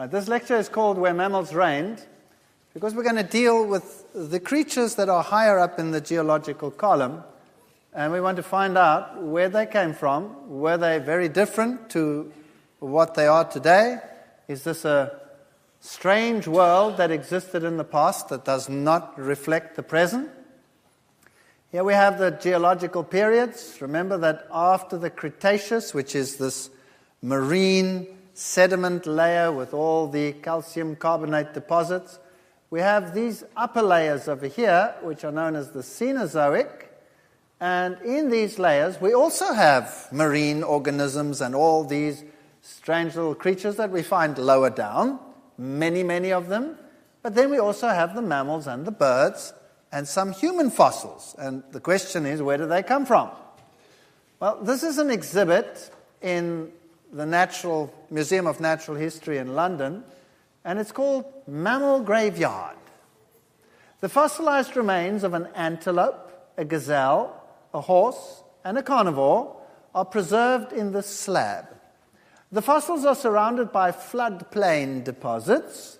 Right, this lecture is called Where Mammals Reigned because we're going to deal with the creatures that are higher up in the geological column, and we want to find out where they came from. Were they very different to what they are today? Is this a strange world that existed in the past that does not reflect the present? Here we have the geological periods. Remember that after the Cretaceous, which is this marine sediment layer with all the calcium carbonate deposits, we have these upper layers over here, which are known as the Cenozoic. And in these layers, we also have marine organisms and all these strange little creatures that we find lower down, many, many of them. But then we also have the mammals and the birds and some human fossils. And the question is, where do they come from? Well, this is an exhibit in the Museum of Natural History in London, and it's called Mammal Graveyard. The fossilized remains of an antelope, a gazelle, a horse, and a carnivore are preserved in this slab. The fossils are surrounded by floodplain deposits,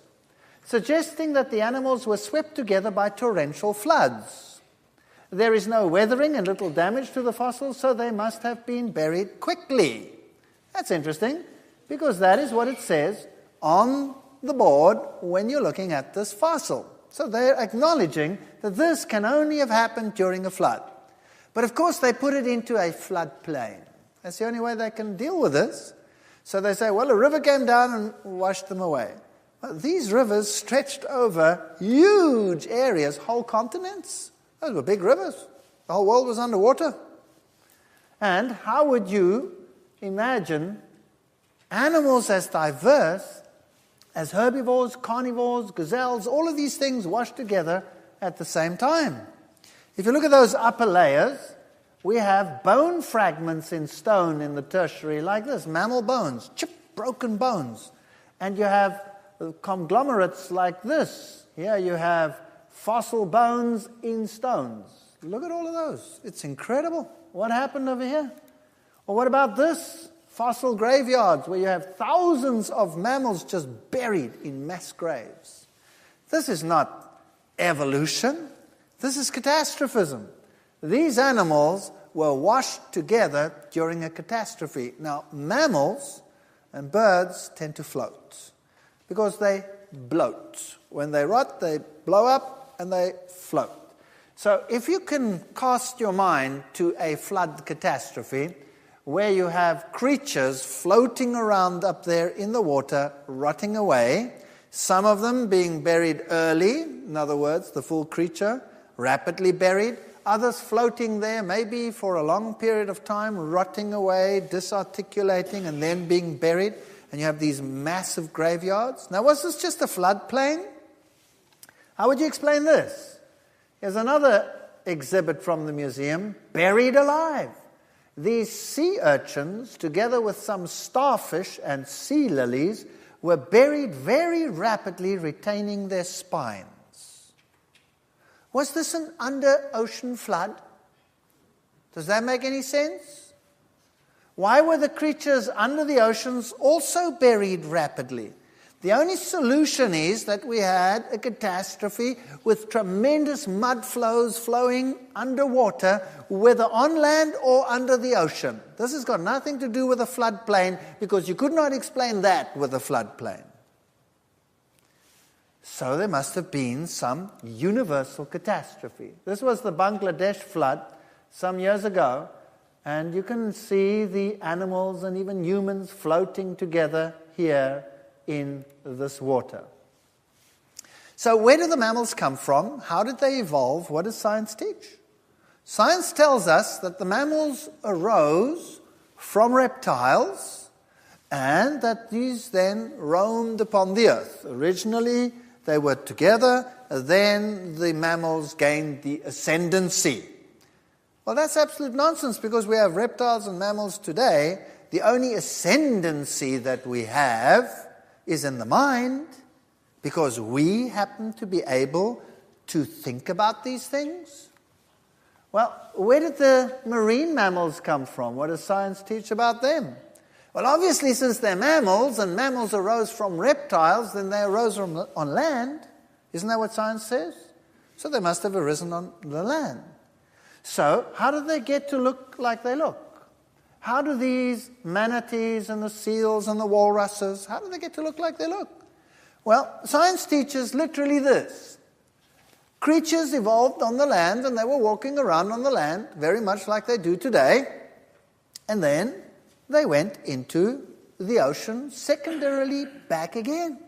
suggesting that the animals were swept together by torrential floods. There is no weathering and little damage to the fossils, so they must have been buried quickly. That's interesting, because that is what it says on the board when you're looking at this fossil. So they're acknowledging that this can only have happened during a flood. But of course they put it into a floodplain. That's the only way they can deal with this. So they say, well, a river came down and washed them away. Well, these rivers stretched over huge areas, whole continents. Those were big rivers. The whole world was underwater. And how would you imagine animals as diverse as herbivores, carnivores, gazelles, all of these things washed together at the same time? If you look at those upper layers, we have bone fragments in stone in the tertiary like this, mammal bones, chipped, broken bones. And you have conglomerates like this. Here you have fossil bones in stones. Look at all of those. It's incredible. What happened over here? Or what about this? Fossil graveyards where you have thousands of mammals just buried in mass graves. This is not evolution. This is catastrophism. These animals were washed together during a catastrophe. Now, mammals and birds tend to float because they bloat. When they rot, they blow up and they float. So if you can cast your mind to a flood catastrophe where you have creatures floating around up there in the water, rotting away, some of them being buried early, in other words, the full creature, rapidly buried, others floating there maybe for a long period of time, rotting away, disarticulating, and then being buried, and you have these massive graveyards. Now, was this just a floodplain? How would you explain this? Here's another exhibit from the museum, buried alive. These sea urchins, together with some starfish and sea lilies, were buried very rapidly, retaining their spines. Was this an under-ocean flood? Does that make any sense? Why were the creatures under the oceans also buried rapidly? The only solution is that we had a catastrophe with tremendous mud flows flowing underwater, whether on land or under the ocean. This has got nothing to do with a floodplain because you could not explain that with a floodplain. So there must have been some universal catastrophe. This was the Bangladesh flood some years ago, and you can see the animals and even humans floating together here in this water. So where do the mammals come from? How did they evolve? What does science teach? Science tells us that the mammals arose from reptiles and that these then roamed upon the earth. Originally, they were together, then the mammals gained the ascendancy. Well, that's absolute nonsense because we have reptiles and mammals today. The only ascendancy that we have is in the mind because we happen to be able to think about these things. Well, where did the marine mammals come from? What does science teach about them? Well, obviously, since they're mammals, and mammals arose from reptiles, then they arose on land. Isn't that what science says? So they must have arisen on the land. So, how did they get to look like they look? How do these manatees and the seals and the walruses, how do they get to look like they look? Well, science teaches literally this. Creatures evolved on the land, and they were walking around on the land, very much like they do today, and then they went into the ocean, secondarily back again.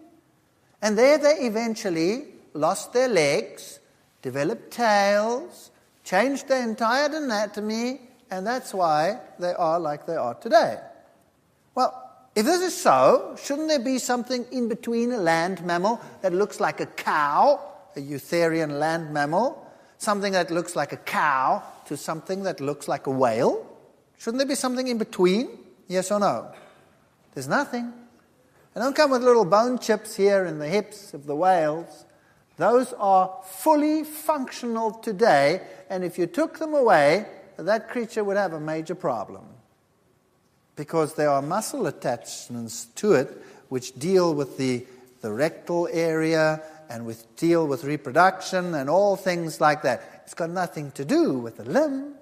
And there they eventually lost their legs, developed tails, changed their entire anatomy, and that's why they are like they are today. Well, if this is so, shouldn't there be something in between a land mammal that looks like a cow, a eutherian land mammal, something that looks like a cow to something that looks like a whale? Shouldn't there be something in between? Yes or no? There's nothing. And don't come with little bone chips here in the hips of the whales. Those are fully functional today, and if you took them away, that creature would have a major problem. Because there are muscle attachments to it which deal with the rectal area and deal with reproduction and all things like that. It's got nothing to do with the limb.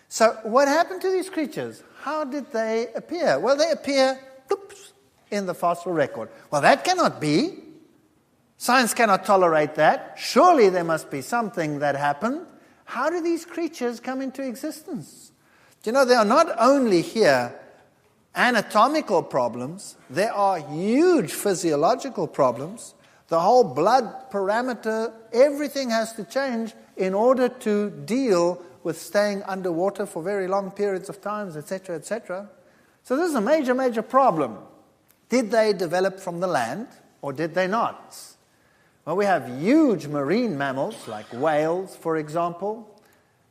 So what happened to these creatures? How did they appear? Well, they appear in the fossil record. Well, that cannot be. Science cannot tolerate that. Surely there must be something that happened. How do these creatures come into existence? Do you know, there are not only here anatomical problems, there are huge physiological problems. The whole blood parameter, everything has to change in order to deal with staying underwater for very long periods of time, etc., etc. So this is a major, major problem. Did they develop from the land, or did they not? Well, we have huge marine mammals, like whales, for example,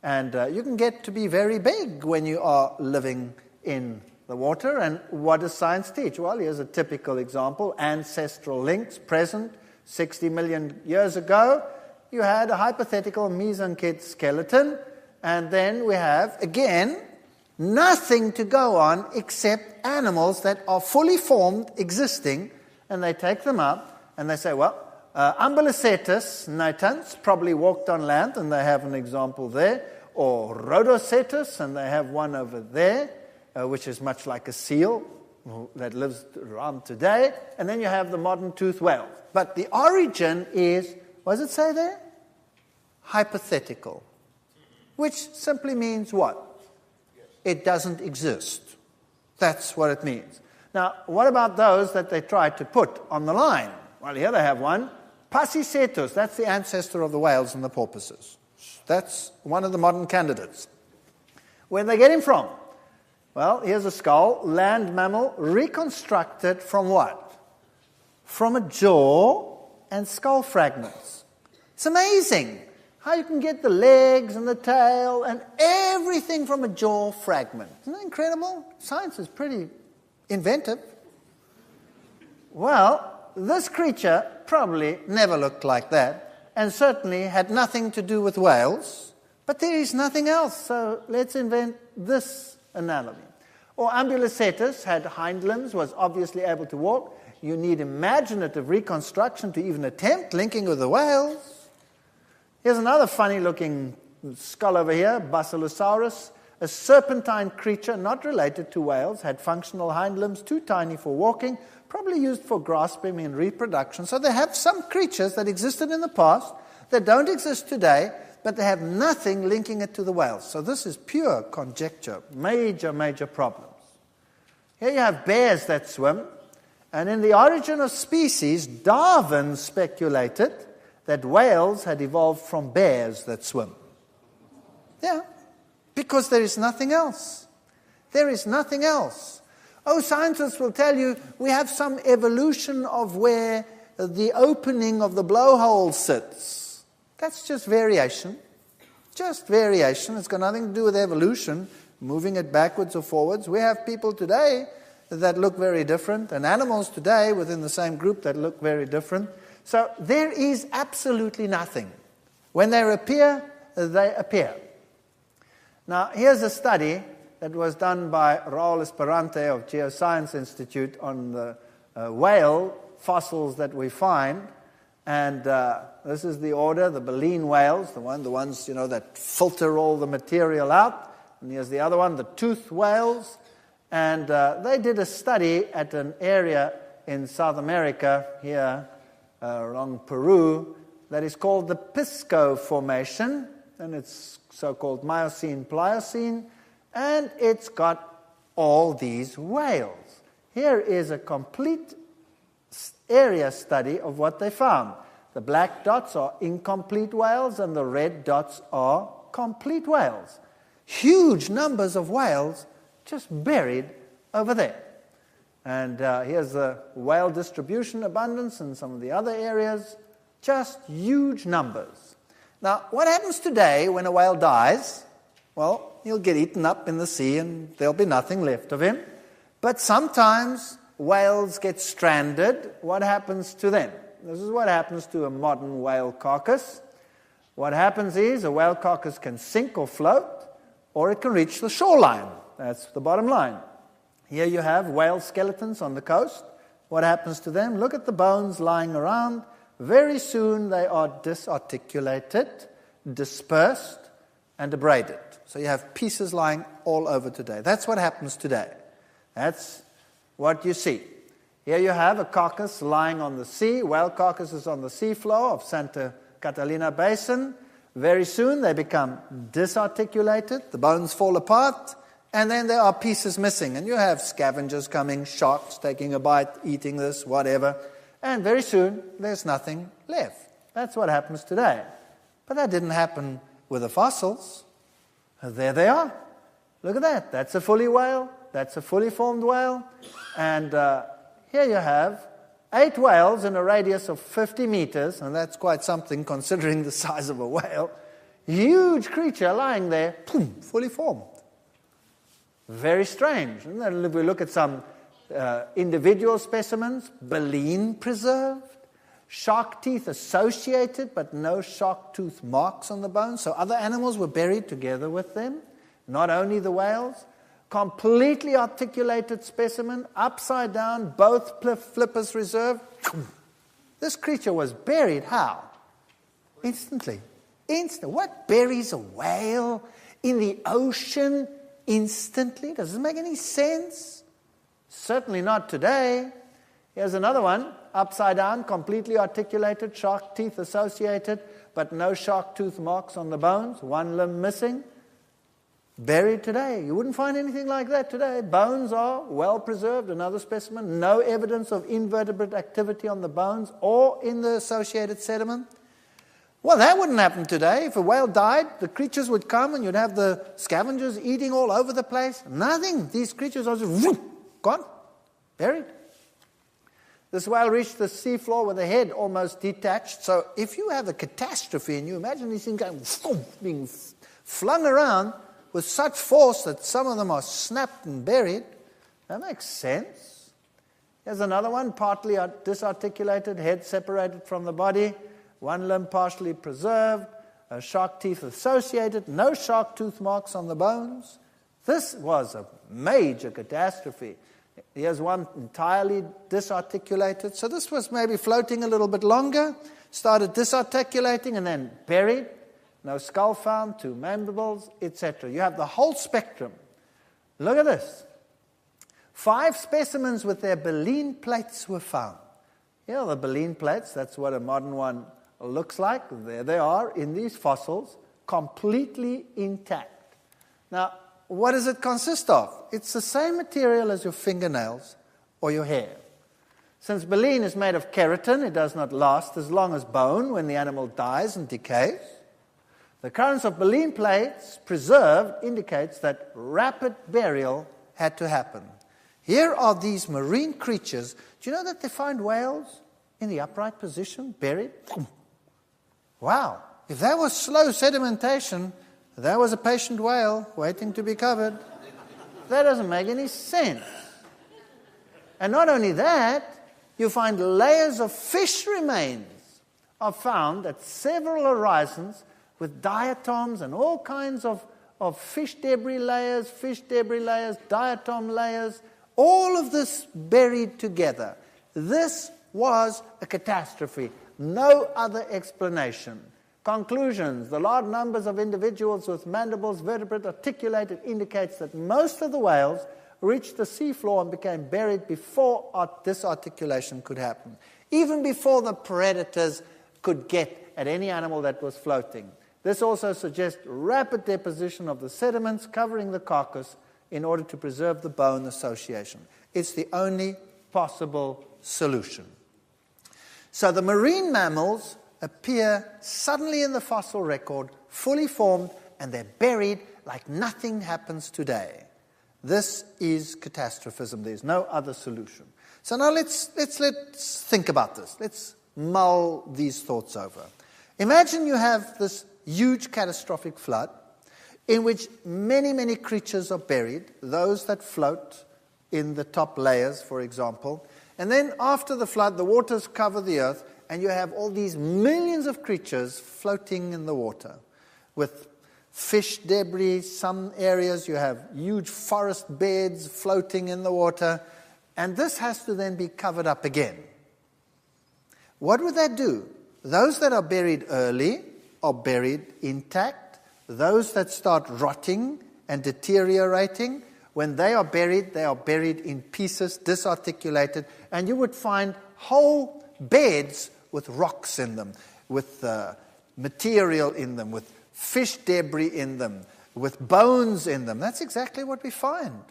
and you can get to be very big when you are living in the water. And what does science teach? Well, here's a typical example. Ancestral links present 60 million years ago. You had a hypothetical mesenchymal skeleton, and then we have, again, nothing to go on except animals that are fully formed, existing, and they take them up, and they say, well, Ambulocetus natans probably walked on land, and they have an example there, or Rhodocetus, and they have one over there, which is much like a seal that lives around today, and then you have the modern toothed whale. But the origin is, what does it say there? Hypothetical. Which simply means what? It doesn't exist. That's what it means. Now, what about those that they tried to put on the line? Well, here they have one. Pasicetus, that's the ancestor of the whales and the porpoises. That's one of the modern candidates. Where did they get him from? Well, here's a skull, land mammal, reconstructed from what? From a jaw and skull fragments. It's amazing how you can get the legs and the tail and everything from a jaw fragment. Isn't that incredible? Science is pretty inventive. Well, this creature probably never looked like that, and certainly had nothing to do with whales, but there is nothing else, so let's invent this analogy. Or Ambulocetus had hind limbs, was obviously able to walk. You need imaginative reconstruction to even attempt linking with the whales. Here's another funny-looking skull over here, Basilosaurus, a serpentine creature not related to whales, had functional hind limbs, too tiny for walking, probably used for grasping and reproduction. So they have some creatures that existed in the past that don't exist today, but they have nothing linking it to the whales. So this is pure conjecture, major, major problems. Here you have bears that swim, and in the origin of species, Darwin speculated that whales had evolved from bears that swim. Yeah, because there is nothing else. There is nothing else. Oh, scientists will tell you we have some evolution of where the opening of the blowhole sits. That's just variation. Just variation. It's got nothing to do with evolution, moving it backwards or forwards. We have people today that look very different, and animals today within the same group that look very different. So there is absolutely nothing. When they appear, they appear. Now, here's a study that was done by Raul Esperante of Geoscience Institute on the whale fossils that we find. And this is the order, the baleen whales, the ones that filter all the material out. And here's the other one, the tooth whales. And they did a study at an area in South America, here along Peru, that is called the Pisco Formation. And it's so-called Miocene-Pliocene. And it's got all these whales. Here is a complete area study of what they found. The black dots are incomplete whales and the red dots are complete whales. Huge numbers of whales just buried over there. And here's the whale distribution abundance in some of the other areas. Just huge numbers. Now, what happens today when a whale dies? Well, he'll get eaten up in the sea and there'll be nothing left of him. But sometimes whales get stranded. What happens to them? This is what happens to a modern whale carcass. What happens is a whale carcass can sink or float, or it can reach the shoreline. That's the bottom line. Here you have whale skeletons on the coast. What happens to them? Look at the bones lying around. Very soon they are disarticulated, dispersed, and abraded. So you have pieces lying all over today. That's what happens today. That's what you see. Here you have a carcass lying on the sea. Whale carcasses on the seafloor of Santa Catalina Basin. Very soon they become disarticulated, the bones fall apart, and then there are pieces missing. And you have scavengers coming, sharks taking a bite, eating this, whatever. And very soon there's nothing left. That's what happens today. But that didn't happen with the fossils. There they are. Look at that. That's a fully whale. That's a fully formed whale. And here you have 8 whales in a radius of 50 meters, and that's quite something considering the size of a whale. Huge creature lying there, boom, fully formed. Very strange. And then if we look at some individual specimens, baleen preserved, shark teeth associated, but no shark tooth marks on the bones. So other animals were buried together with them, not only the whales. Completely articulated specimen, upside down, both flippers reserved. This creature was buried how? Instantly. What buries a whale in the ocean instantly? Does this make any sense? Certainly not today. Here's another one, upside down, completely articulated, shark teeth associated, but no shark tooth marks on the bones, one limb missing. Buried today. You wouldn't find anything like that today. Bones are well preserved, another specimen. No evidence of invertebrate activity on the bones or in the associated sediment. Well, that wouldn't happen today. If a whale died, the creatures would come and you'd have the scavengers eating all over the place. Nothing. These creatures are just gone, buried. This whale reached the seafloor with the head almost detached. So if you have a catastrophe and you imagine these things going, being flung around with such force that some of them are snapped and buried, that makes sense. Here's another one, partly disarticulated, head separated from the body, one limb partially preserved, shark teeth associated, no shark tooth marks on the bones. This was a major catastrophe. Here's one entirely disarticulated. So this was maybe floating a little bit longer, started disarticulating and then buried. No skull found, 2 mandibles, etc. You have the whole spectrum. Look at this. 5 specimens with their baleen plates were found. Here are the baleen plates. That's what a modern one looks like. There they are in these fossils, completely intact. Now, what does it consist of? It's the same material as your fingernails or your hair. Since baleen is made of keratin, it does not last as long as bone when the animal dies and decays. The occurrence of baleen plates preserved indicates that rapid burial had to happen. Here are these marine creatures. Do you know that they find whales in the upright position, buried? Wow. If that was slow sedimentation, that was a patient whale waiting to be covered. That doesn't make any sense. And not only that, you find layers of fish remains are found at several horizons with diatoms and all kinds of of fish debris layers, diatom layers, all of this buried together. This was a catastrophe. No other explanation. Conclusions. The large numbers of individuals with mandibles, vertebrate, articulated indicates that most of the whales reached the seafloor and became buried before this articulation could happen, even before the predators could get at any animal that was floating. This also suggests rapid deposition of the sediments covering the carcass in order to preserve the bone association. It's the only possible solution. So the marine mammals appear suddenly in the fossil record, fully formed, and they're buried like nothing happens today. This is catastrophism. There's no other solution. So now let's think about this. Let's mull these thoughts over. Imagine you have this huge catastrophic flood in which many, many creatures are buried, those that float in the top layers, for example. And then after the flood, the waters cover the earth, and you have all these millions of creatures floating in the water with fish debris. Some areas you have huge forest beds floating in the water, and this has to then be covered up again. What would that do? Those that are buried early are buried intact. Those that start rotting and deteriorating, when they are buried in pieces, disarticulated, and you would find whole beds with rocks in them, with material in them, with fish debris in them, with bones in them. That's exactly what we find,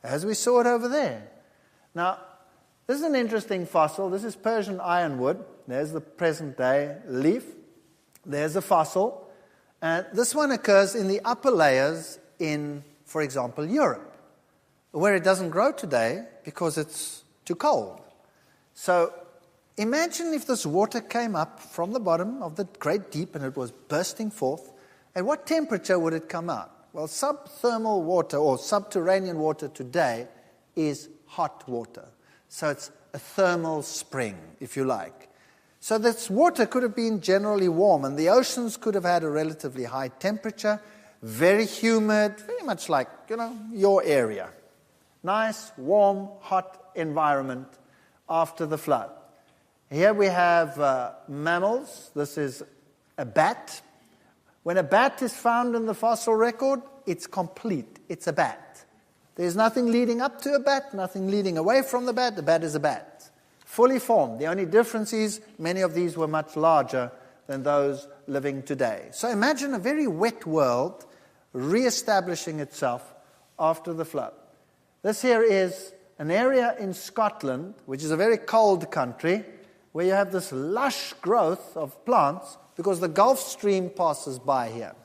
as we saw it over there. Now, this is an interesting fossil. This is Persian ironwood. There's the present-day leaf. There's a fossil. This one occurs in the upper layers in, for example, Europe, where it doesn't grow today because it's too cold. So imagine if this water came up from the bottom of the great deep and it was bursting forth. At what temperature would it come out? Well, subthermal water or subterranean water today is hot water. So it's a thermal spring, if you like. So this water could have been generally warm, and the oceans could have had a relatively high temperature, very humid, very much like, your area. Nice, warm, hot environment after the flood. Here we have mammals. This is a bat. When a bat is found in the fossil record, it's complete. It's a bat. There's nothing leading up to a bat, nothing leading away from the bat. The bat is a bat, fully formed. The only difference is many of these were much larger than those living today. So imagine a very wet world re-establishing itself after the flood. This here is an area in Scotland, which is a very cold country, where you have this lush growth of plants because the Gulf Stream passes by here.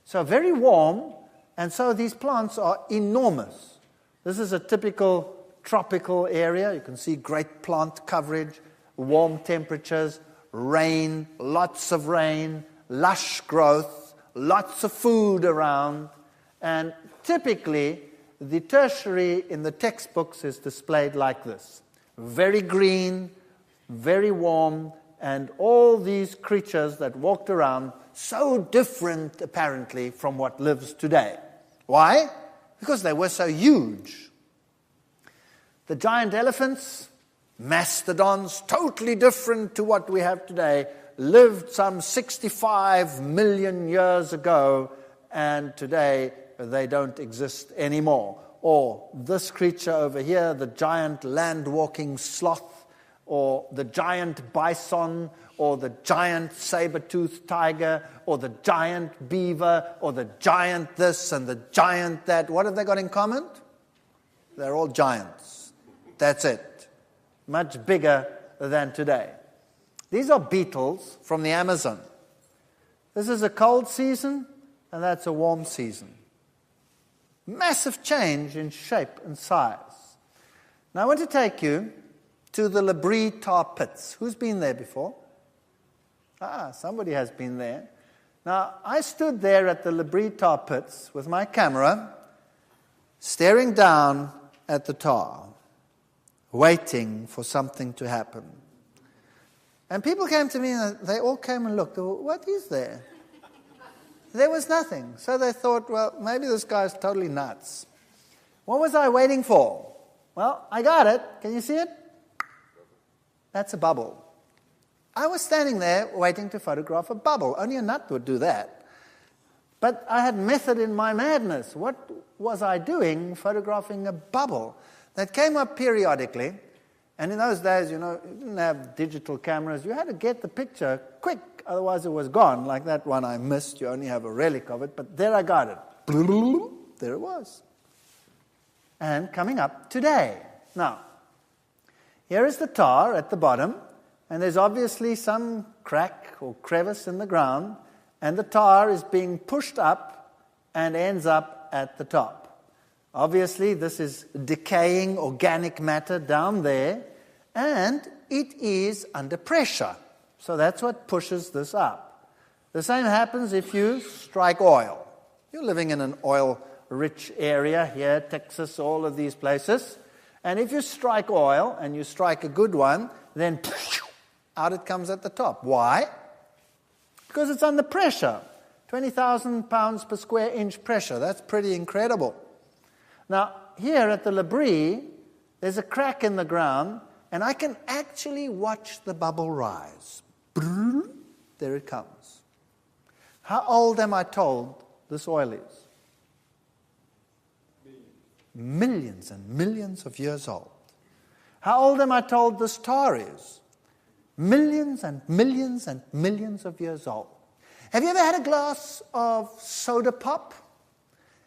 So very warm, and so these plants are enormous. This is a typical tropical area. You can see great plant coverage, warm temperatures, rain, lots of rain, lush growth, lots of food around. And typically, the tertiary in the textbooks is displayed like this. Very green, very warm, and all these creatures that walked around, so different apparently from what lives today. Why? Because they were so huge. The giant elephants, mastodons, totally different to what we have today, lived some 65 million years ago, and today they don't exist anymore. Or this creature over here, the giant land-walking sloth, or the giant bison, or the giant saber-toothed tiger, or the giant beaver, or the giant this and the giant that. What have they got in common? They're all giants. That's it. Much bigger than today. These are beetles from the Amazon. This is a cold season, and that's a warm season. Massive change in shape and size. Now I want to take you to the Labrie tar pits. Who's been there before? Somebody has been there. Now, I stood there at the Labrie tar pits with my camera, staring down at the tar, waiting for something to happen. And people came to me, and they all came and looked. What is there? there was nothing. So they thought, well, maybe this guy's totally nuts. What was I waiting for? Well, I got it. Can you see it? That's a bubble. I was standing there waiting to photograph a bubble. Only a nut would do that. But I had method in my madness. What was I doing photographing a bubble that came up periodically? And in those days, you didn't have digital cameras. You had to get the picture quick, otherwise it was gone. Like that one I missed. You only have a relic of it. But there I got it. There it was. And coming up today. Now, here is the tar at the bottom. And there's obviously some crack or crevice in the ground. And the tar is being pushed up and ends up at the top. Obviously, this is decaying organic matter down there, and it is under pressure. So that's what pushes this up. The same happens if you strike oil. You're living in an oil-rich area here, Texas, all of these places. And if you strike oil, and you strike a good one, then out it comes at the top. Why? Because it's under pressure. 20,000 pounds per square inch pressure. That's pretty incredible. Now, here at the Labrie, there's a crack in the ground, and I can actually watch the bubble rise. There it comes. How old am I told this oil is? Millions and millions of years old. How old am I told this tar is? Millions and millions and millions of years old. Have you ever had a glass of soda pop?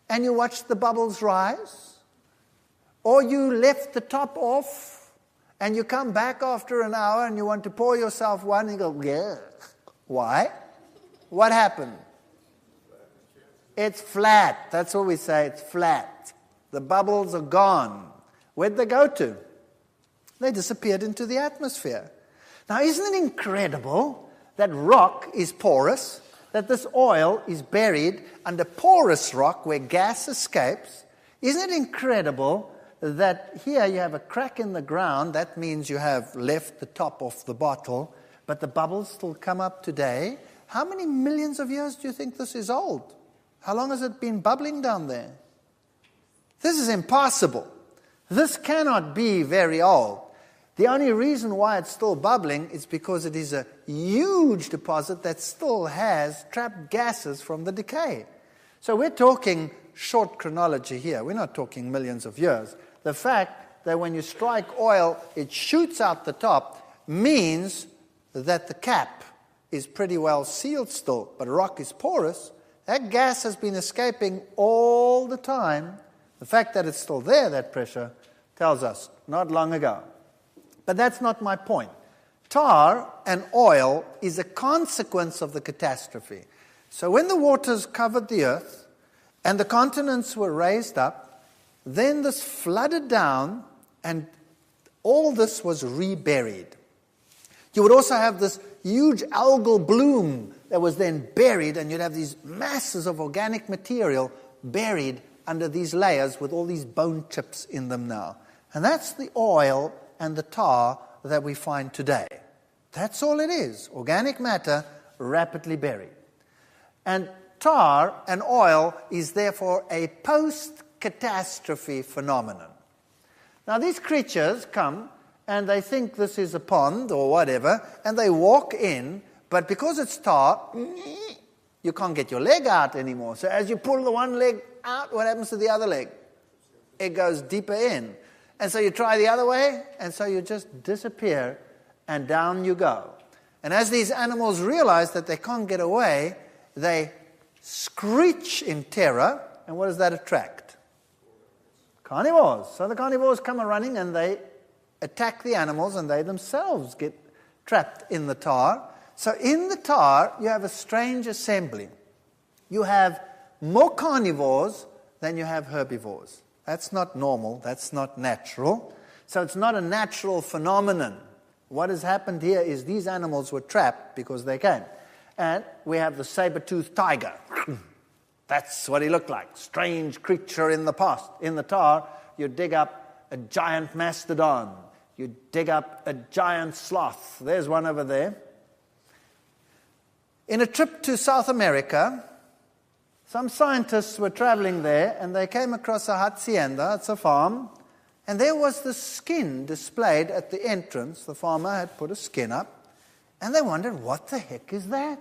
And you watch the bubbles rise? Or you left the top off and you come back after an hour and you want to pour yourself one and you go, yeah. Why? What happened? It's flat. That's what we say, it's flat. The bubbles are gone. Where'd they go to? They disappeared into the atmosphere. Now, isn't it incredible that rock is porous? That this oil is buried under porous rock where gas escapes. Isn't it incredible that here you have a crack in the ground? That means you have left the top off the bottle, but the bubbles still come up today. How many millions of years do you think this is old? How long has it been bubbling down there? This is impossible. This cannot be very old. The only reason why it's still bubbling is because it is a huge deposit that still has trapped gases from the decay. So we're talking short chronology here. We're not talking millions of years. The fact that when you strike oil, it shoots out the top means that the cap is pretty well sealed still, but rock is porous. That gas has been escaping all the time. The fact that it's still there, that pressure, tells us not long ago. But that's not my point. Tar and oil is a consequence of the catastrophe. So when the waters covered the earth and the continents were raised up, then this flooded down and all this was reburied. You would also have this huge algal bloom that was then buried, and you'd have these masses of organic material buried under these layers with all these bone chips in them now. And that's the oil and the tar that we find today. That's all it is. Organic matter rapidly buried. And tar and oil is therefore a post-catastrophe phenomenon. Now these creatures come and they think this is a pond or whatever, and they walk in, but because it's tar, you can't get your leg out anymore. So as you pull the one leg out, what happens to the other leg? It goes deeper in. And so you try the other way, and so you just disappear, and down you go. And as these animals realize that they can't get away, they screech in terror, and what does that attract? Carnivores. So the carnivores come running, and they attack the animals, and they themselves get trapped in the tar. So in the tar, you have a strange assembly. You have more carnivores than you have herbivores. That's not normal. That's not natural. So it's not a natural phenomenon. What has happened here is these animals were trapped because they came. And we have the saber-toothed tiger. That's what he looked like. Strange creature in the past. In the tar, you dig up a giant mastodon. You dig up a giant sloth. There's one over there. In a trip to South America, some scientists were traveling there, and they came across a hacienda, it's a farm, and there was the skin displayed at the entrance. The farmer had put a skin up, and they wondered, what the heck is that?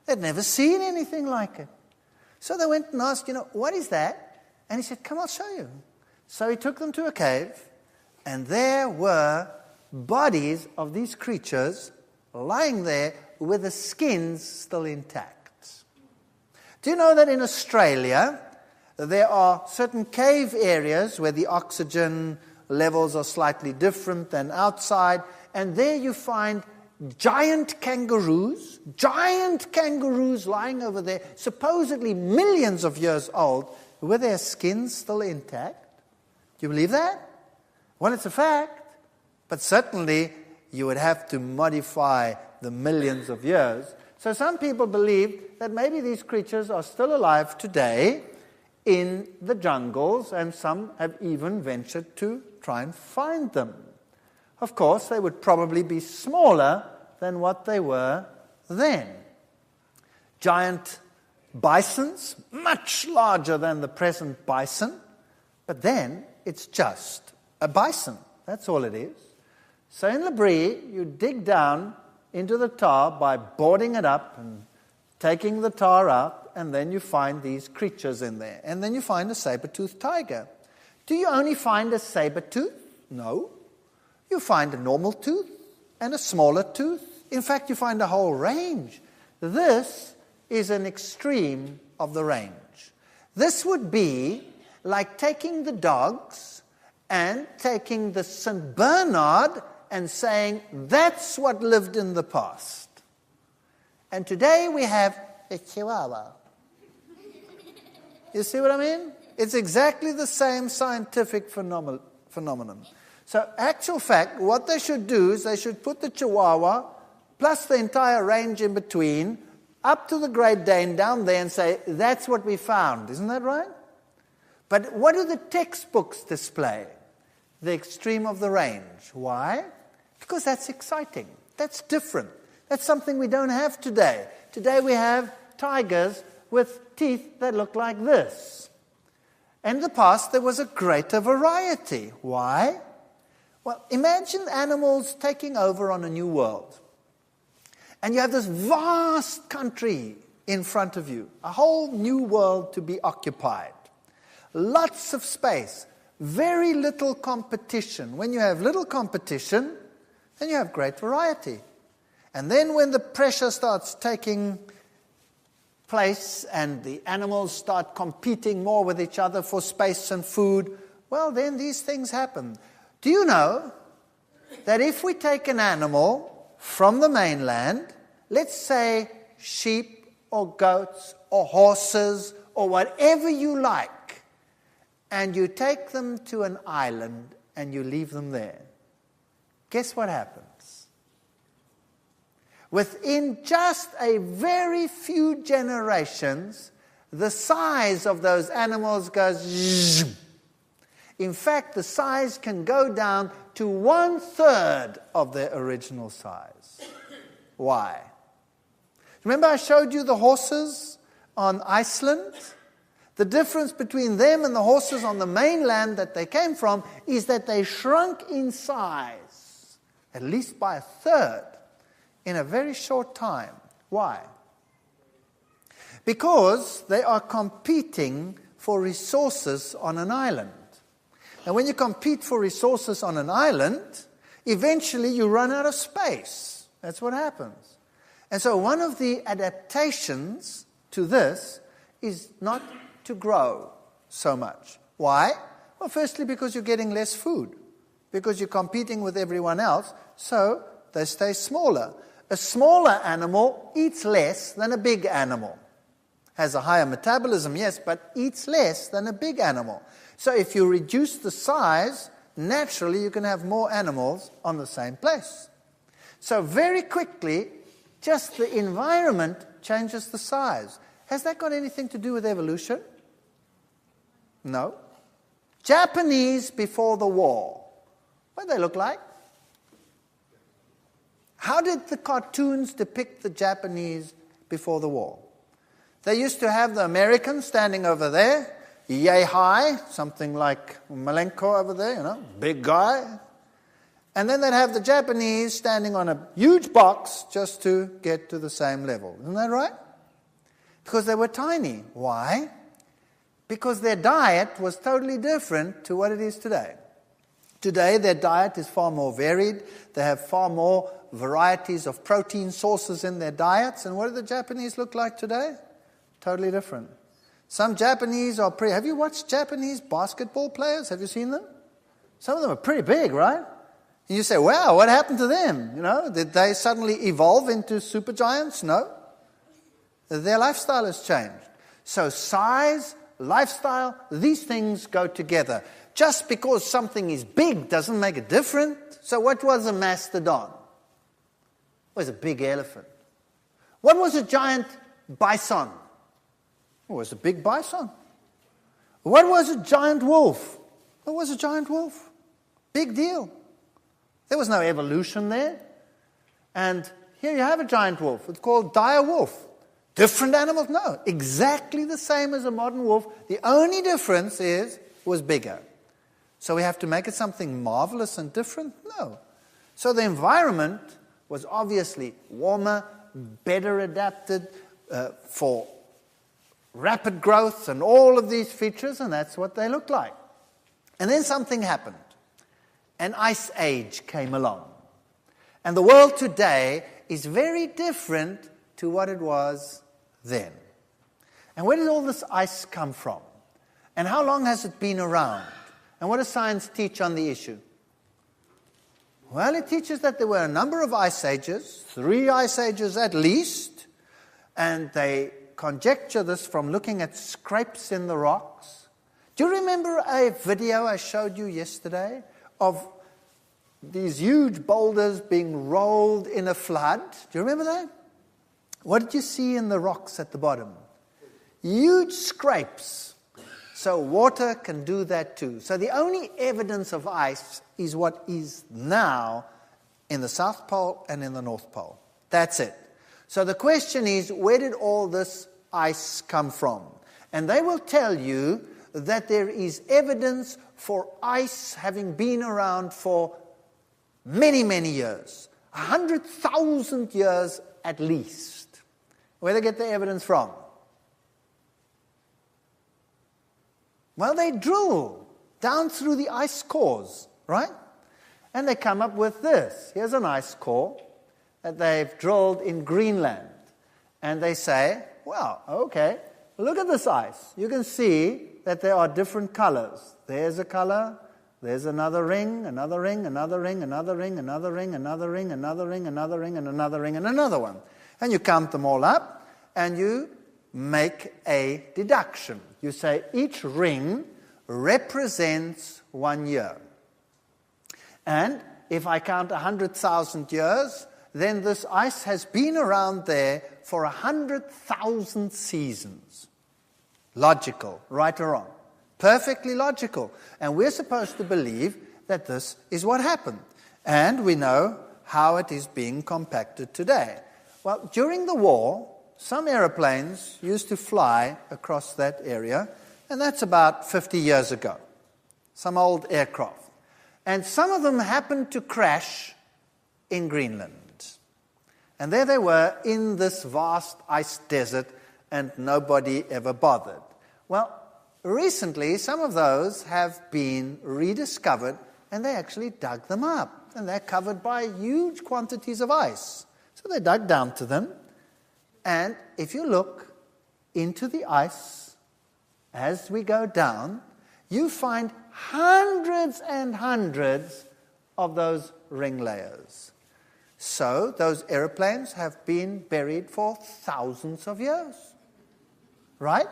They'd never seen anything like it. So they went and asked, what is that? And he said, come, I'll show you. So he took them to a cave, and there were bodies of these creatures lying there with the skins still intact. Do you know that in Australia, there are certain cave areas where the oxygen levels are slightly different than outside, and there you find giant kangaroos lying over there, supposedly millions of years old, with their skins still intact? Do you believe that? Well, it's a fact, but certainly you would have to modify the millions of years. So some people believe that maybe these creatures are still alive today in the jungles, and some have even ventured to try and find them. Of course, they would probably be smaller than what they were then. Giant bisons, much larger than the present bison, but then it's just a bison. That's all it is. So in Labrie, you dig down into the tar by boarding it up and taking the tar out, and then you find these creatures in there. And then you find a saber-toothed tiger. Do you only find a saber-tooth? No. You find a normal tooth and a smaller tooth. In fact, you find a whole range. This is an extreme of the range. This would be like taking the dogs and taking the St. Bernard and saying, that's what lived in the past. And today we have a Chihuahua. You see what I mean? It's exactly the same scientific phenomenon. So, actual fact, what they should do is they should put the Chihuahua plus the entire range in between up to the Great Dane down there and say, that's what we found. Isn't that right? But what do the textbooks display? The extreme of the range. Why? Because that's exciting. That's different. That's something we don't have today. Today we have tigers with teeth that look like this. In the past, there was a greater variety. Why? Well, imagine animals taking over on a new world. And you have this vast country in front of you, a whole new world to be occupied. Lots of space, very little competition. When you have little competition, then you have great variety. And then when the pressure starts taking place and the animals start competing more with each other for space and food, well, then these things happen. Do you know that if we take an animal from the mainland, let's say sheep or goats or horses or whatever you like, and you take them to an island and you leave them there, guess what happens? Within just a very few generations, the size of those animals goes zzz. In fact, the size can go down to 1/3 of their original size. Why? Remember I showed you the horses on Iceland? The difference between them and the horses on the mainland that they came from is that they shrunk in size, at least by 1/3, in a very short time. Why? Because they are competing for resources on an island. And when you compete for resources on an island, eventually you run out of space. That's what happens. And so one of the adaptations to this is not to grow so much. Why? Well, firstly, because you're getting less food. Because you're competing with everyone else, so they stay smaller. A smaller animal eats less than a big animal. Has a higher metabolism, yes, but eats less than a big animal. So if you reduce the size, naturally you can have more animals on the same place. So very quickly, just the environment changes the size. Has that got anything to do with evolution? No. Japanese before the war. What did they look like? How did the cartoons depict the Japanese before the war? They used to have the Americans standing over there, yay high, something like Malenko over there, big guy. And then they'd have the Japanese standing on a huge box just to get to the same level. Isn't that right? Because they were tiny. Why? Because their diet was totally different to what it is today. Today, their diet is far more varied. They have far more varieties of protein sources in their diets. And what do the Japanese look like today? Totally different. Some Japanese are have you watched Japanese basketball players? Have you seen them? Some of them are pretty big, right? And you say, wow, what happened to them? Did they suddenly evolve into supergiants? No. Their lifestyle has changed. So size, lifestyle, these things go together. Just because something is big doesn't make it different. So what was a mastodon? It was a big elephant. What was a giant bison? It was a big bison. What was a giant wolf? What was a giant wolf? Big deal. There was no evolution there. And here you have a giant wolf. It's called dire wolf. Different animals? No. Exactly the same as a modern wolf. The only difference was bigger. So we have to make it something marvelous and different? No. So the environment was obviously warmer, better adapted for rapid growth and all of these features, and that's what they looked like. And then something happened. An ice age came along. And the world today is very different to what it was then. And where did all this ice come from? And how long has it been around? And what does science teach on the issue? Well, it teaches that there were a number of ice ages, 3 ice ages at least, and they conjecture this from looking at scrapes in the rocks. Do you remember a video I showed you yesterday of these huge boulders being rolled in a flood? Do you remember that? What did you see in the rocks at the bottom? Huge scrapes. So water can do that too. So the only evidence of ice is what is now in the South Pole and in the North Pole. That's it. So the question is, where did all this ice come from? And they will tell you that there is evidence for ice having been around for many, many years. 100,000 years at least. Where do they get the evidence from? Well, they drill down through the ice cores, right? And they come up with this. Here's an ice core that they've drilled in Greenland. And they say, well, okay, look at this ice. You can see that there are different colors. There's a color, there's another ring, another ring, another ring, another ring, another ring, another ring, another ring, another ring, and another ring, and another one. And you count them all up, and you make a deduction. You say each ring represents 1 year. And if I count 100,000 years, then this ice has been around there for 100,000 seasons. Logical, right or wrong? Perfectly logical. And we're supposed to believe that this is what happened. And we know how it is being compacted today. Well, during the war, some aeroplanes used to fly across that area, and that's about 50 years ago. Some old aircraft. And some of them happened to crash in Greenland. And there they were in this vast ice desert, and nobody ever bothered. Well, recently, some of those have been rediscovered, and they actually dug them up. And they're covered by huge quantities of ice. So they dug down to them. And if you look into the ice as we go down, you find hundreds and hundreds of those ring layers. So those airplanes have been buried for thousands of years. Right?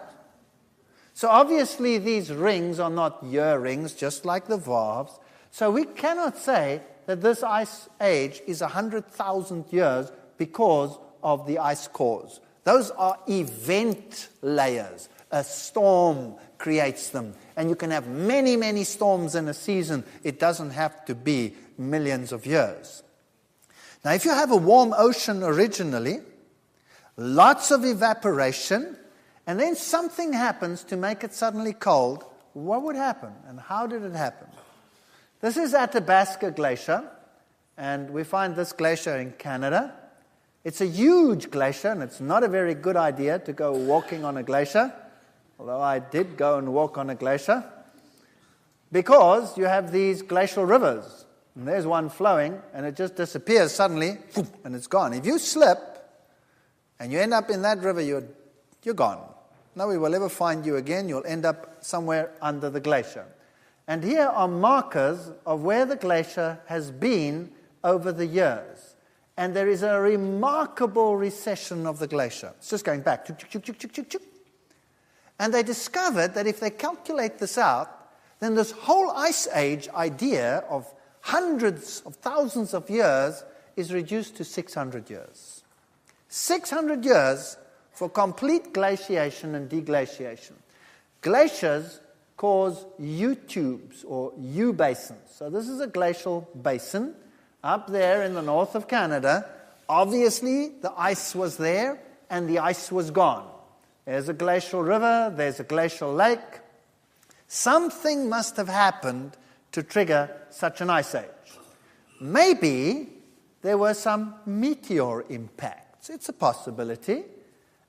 So obviously these rings are not year rings, just like the valves. So we cannot say that this ice age is 100,000 years because of the ice cores. Those are event layers. A storm creates them. And you can have many, many storms in a season. It doesn't have to be millions of years. Now, if you have a warm ocean originally, lots of evaporation, and then something happens to make it suddenly cold, what would happen, and how did it happen? This is Athabasca Glacier, and we find this glacier in Canada. It's a huge glacier, and it's not a very good idea to go walking on a glacier, although I did go and walk on a glacier, because you have these glacial rivers, and there's one flowing, and it just disappears suddenly, and it's gone. If you slip, and you end up in that river, you're gone. Nobody will ever find you again. You'll end up somewhere under the glacier. And here are markers of where the glacier has been over the years. And there is a remarkable recession of the glacier. It's just going back. And they discovered that if they calculate this out, then this whole ice age idea of hundreds of thousands of years is reduced to 600 years. 600 years for complete glaciation and deglaciation. Glaciers cause U-tubes or U-basins. So this is a glacial basin up there in the north of Canada. Obviously, the ice was there and the ice was gone. There's a glacial river, there's a glacial lake. Something must have happened to trigger such an ice age. Maybe there were some meteor impacts. It's a possibility.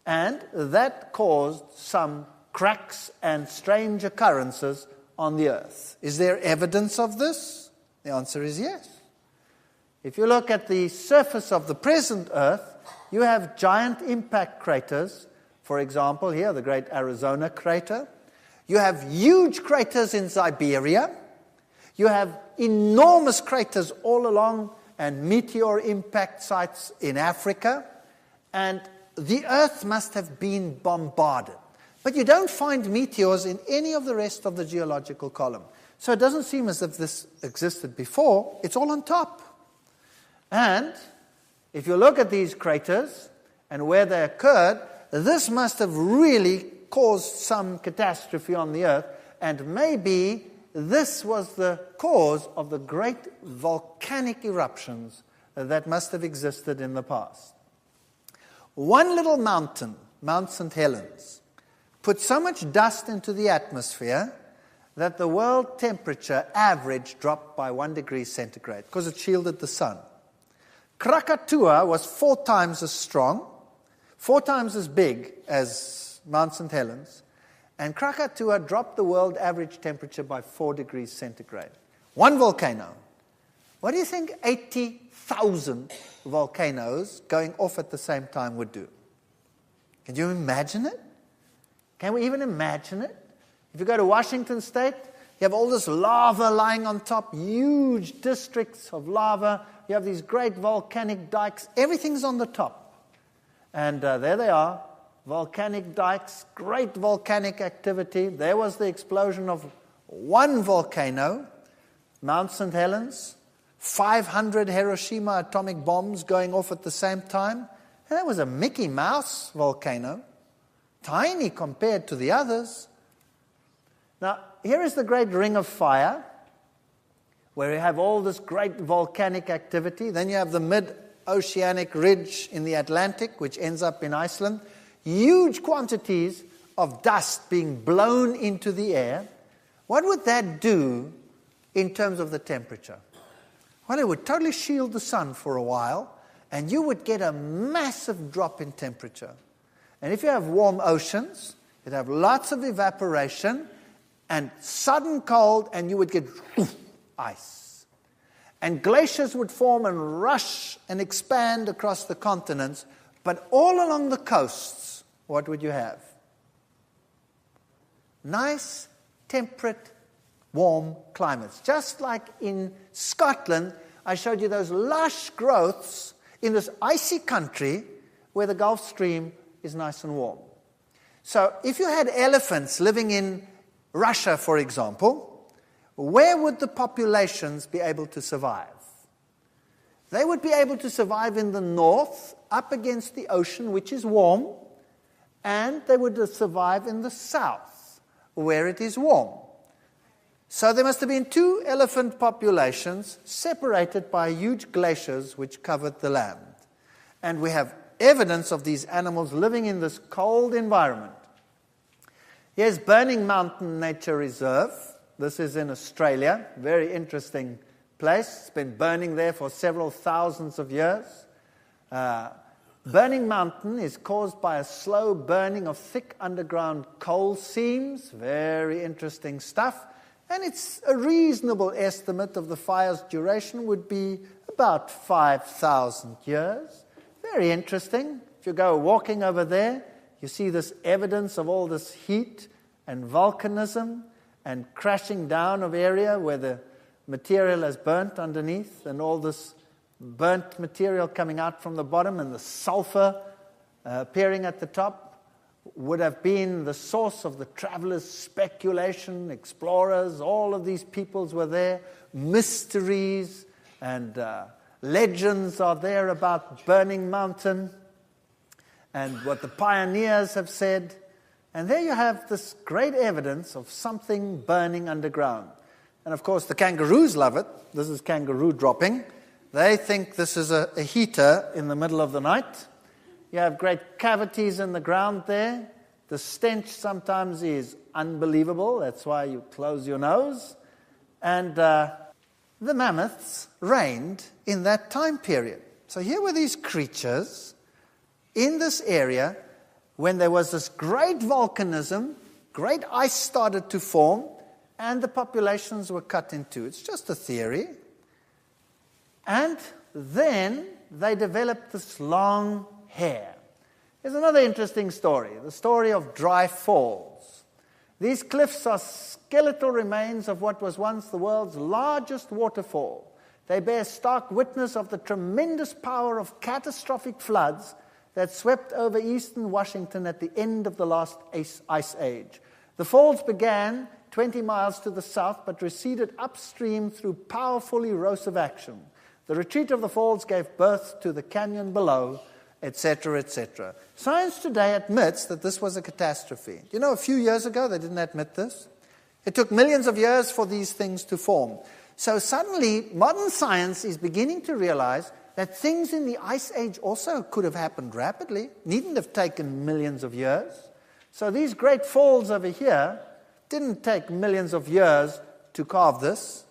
And that caused some cracks and strange occurrences on the earth. Is there evidence of this? The answer is yes. If you look at the surface of the present earth, you have giant impact craters. For example, here, the great Arizona crater. You have huge craters in Siberia. You have enormous craters all along and meteor impact sites in Africa. And the earth must have been bombarded. But you don't find meteors in any of the rest of the geological column. So it doesn't seem as if this existed before. It's all on top. And if you look at these craters and where they occurred, this must have really caused some catastrophe on the earth. And maybe this was the cause of the great volcanic eruptions that must have existed in the past. One little mountain, Mount St. Helens, put so much dust into the atmosphere that the world temperature average dropped by 1 degree centigrade because it shielded the sun. Krakatoa was 4 times as strong, 4 times as big as Mount St. Helens, and Krakatoa dropped the world average temperature by 4 degrees centigrade. One volcano. What do you think 80,000 volcanoes going off at the same time would do? Can you imagine it? Can we even imagine it? If you go to Washington State, you have all this lava lying on top, huge districts of lava. You have these great volcanic dikes. Everything's on the top. And there they are, volcanic dikes, great volcanic activity. There was the explosion of one volcano, Mount St. Helens, 500 Hiroshima atomic bombs going off at the same time. And that was a Mickey Mouse volcano, tiny compared to the others. Now, here is the Great Ring of Fire, where you have all this great volcanic activity. Then you have the mid-oceanic ridge in the Atlantic, which ends up in Iceland. Huge quantities of dust being blown into the air. What would that do in terms of the temperature? Well, it would totally shield the sun for a while, and you would get a massive drop in temperature. And if you have warm oceans, you'd have lots of evaporation and sudden cold, and you would get ice. And glaciers would form and rush and expand across the continents, but all along the coasts, what would you have? Nice, temperate, warm climates. Just like in Scotland, I showed you those lush growths in this icy country where the Gulf Stream is nice and warm. So if you had elephants living in Russia, for example, where would the populations be able to survive? They would be able to survive in the north, up against the ocean, which is warm, and they would survive in the south, where it is warm. So there must have been 2 elephant populations separated by huge glaciers which covered the land. And we have evidence of these animals living in this cold environment Here's Burning Mountain Nature Reserve. This is in Australia. Very interesting place. It's been burning there for several thousands of years. Burning Mountain is caused by a slow burning of thick underground coal seams. Very interesting stuff. And it's a reasonable estimate of the fire's duration would be about 5,000 years. Very interesting. If you go walking over there, you see this evidence of all this heat and volcanism and crashing down of area where the material has burnt underneath, and all this burnt material coming out from the bottom, and the sulfur appearing at the top would have been the source of the travelers' speculation, explorers. All of these peoples were there. Mysteries and legends are there about Burning Mountain and what the pioneers have said. And there you have this great evidence of something burning underground. And of course, the kangaroos love it. This is kangaroo dropping. They think this is a heater in the middle of the night. You have great cavities in the ground there. The stench sometimes is unbelievable. That's why you close your nose. And the mammoths reigned in that time period. So here were these creatures in this area when there was this great volcanism, great ice started to form, and the populations were cut in two. It's just a theory. And then they developed this long hair. Here's another interesting story, the story of Dry Falls. These cliffs are skeletal remains of what was once the world's largest waterfall. They bear stark witness of the tremendous power of catastrophic floods that swept over eastern Washington at the end of the last ice age. The falls began 20 miles to the south, but receded upstream through powerful erosive action. The retreat of the falls gave birth to the canyon below, etc., etc. Science today admits that this was a catastrophe. You know, a few years ago, they didn't admit this. It took millions of years for these things to form. So suddenly, modern science is beginning to realize that things in the Ice Age also could have happened rapidly, needn't have taken millions of years. So these great falls over here didn't take millions of years to carve this.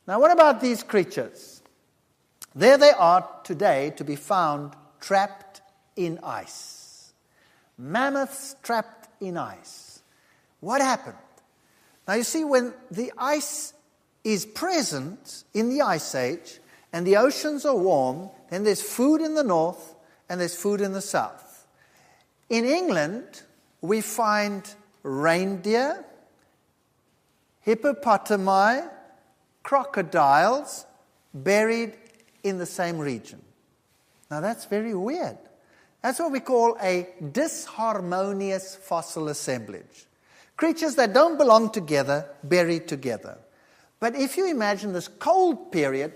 Now, what about these creatures? There they are today to be found trapped in ice. Mammoths trapped in ice. What happened? Now, you see, when the ice is present in the Ice Age, and the oceans are warm, then there's food in the north and there's food in the south. In England, we find reindeer, hippopotami, crocodiles buried in the same region. Now that's very weird. That's what we call a disharmonious fossil assemblage. Creatures that don't belong together, buried together. But if you imagine this cold period,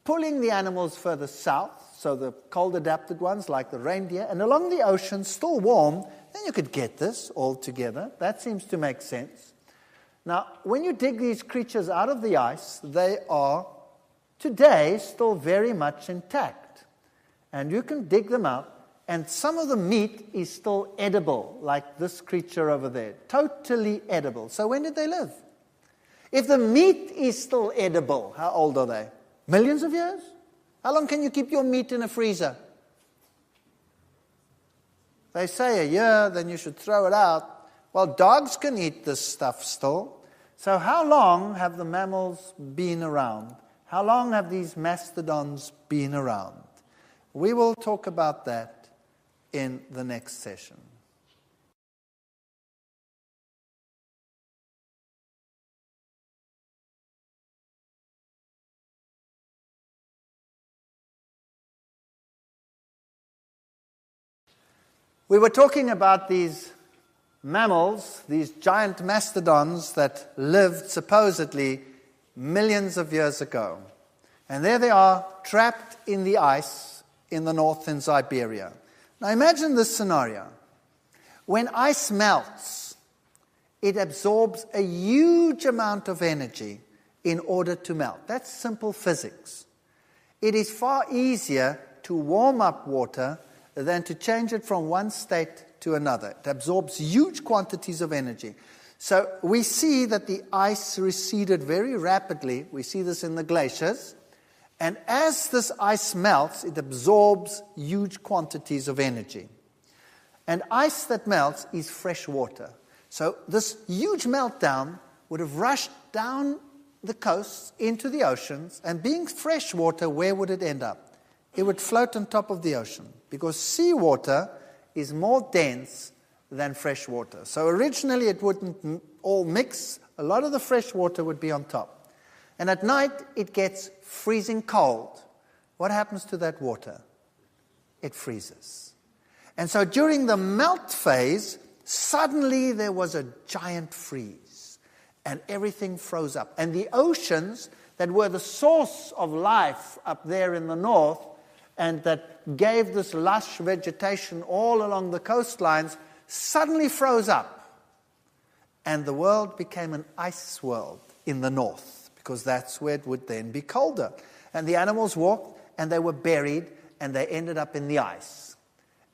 pulling the animals further south, so the cold-adapted ones like the reindeer, and along the ocean, still warm, then you could get this all together. That seems to make sense. Now, when you dig these creatures out of the ice, they are today still very much intact. And you can dig them out, and some of the meat is still edible, like this creature over there. Totally edible. So when did they live? If the meat is still edible, how old are they? Millions of years? How long can you keep your meat in a freezer? They say a year, then you should throw it out. Well, dogs can eat this stuff still. So how long have the mammals been around? How long have these mastodons been around? We will talk about that in the next session. We were talking about these mammals, these giant mastodons that lived supposedly millions of years ago. And there they are, trapped in the ice in the north in Siberia. Now imagine this scenario. When ice melts, it absorbs a huge amount of energy in order to melt. That's simple physics. It is far easier to warm up water than to change it from one state to another. It absorbs huge quantities of energy. So we see that the ice receded very rapidly. We see this in the glaciers. And as this ice melts, it absorbs huge quantities of energy. And ice that melts is fresh water. So this huge meltdown would have rushed down the coasts into the oceans, and being fresh water, where would it end up? It would float on top of the ocean, because seawater is more dense than fresh water. So originally it wouldn't all mix. A lot of the fresh water would be on top. And at night it gets freezing cold. What happens to that water? It freezes. And so during the melt phase, suddenly there was a giant freeze. And everything froze up. And the oceans that were the source of life up there in the north, and that gave this lush vegetation all along the coastlines, suddenly froze up. And the world became an ice world in the north, because that's where it would then be colder. And the animals walked, and they were buried, and they ended up in the ice.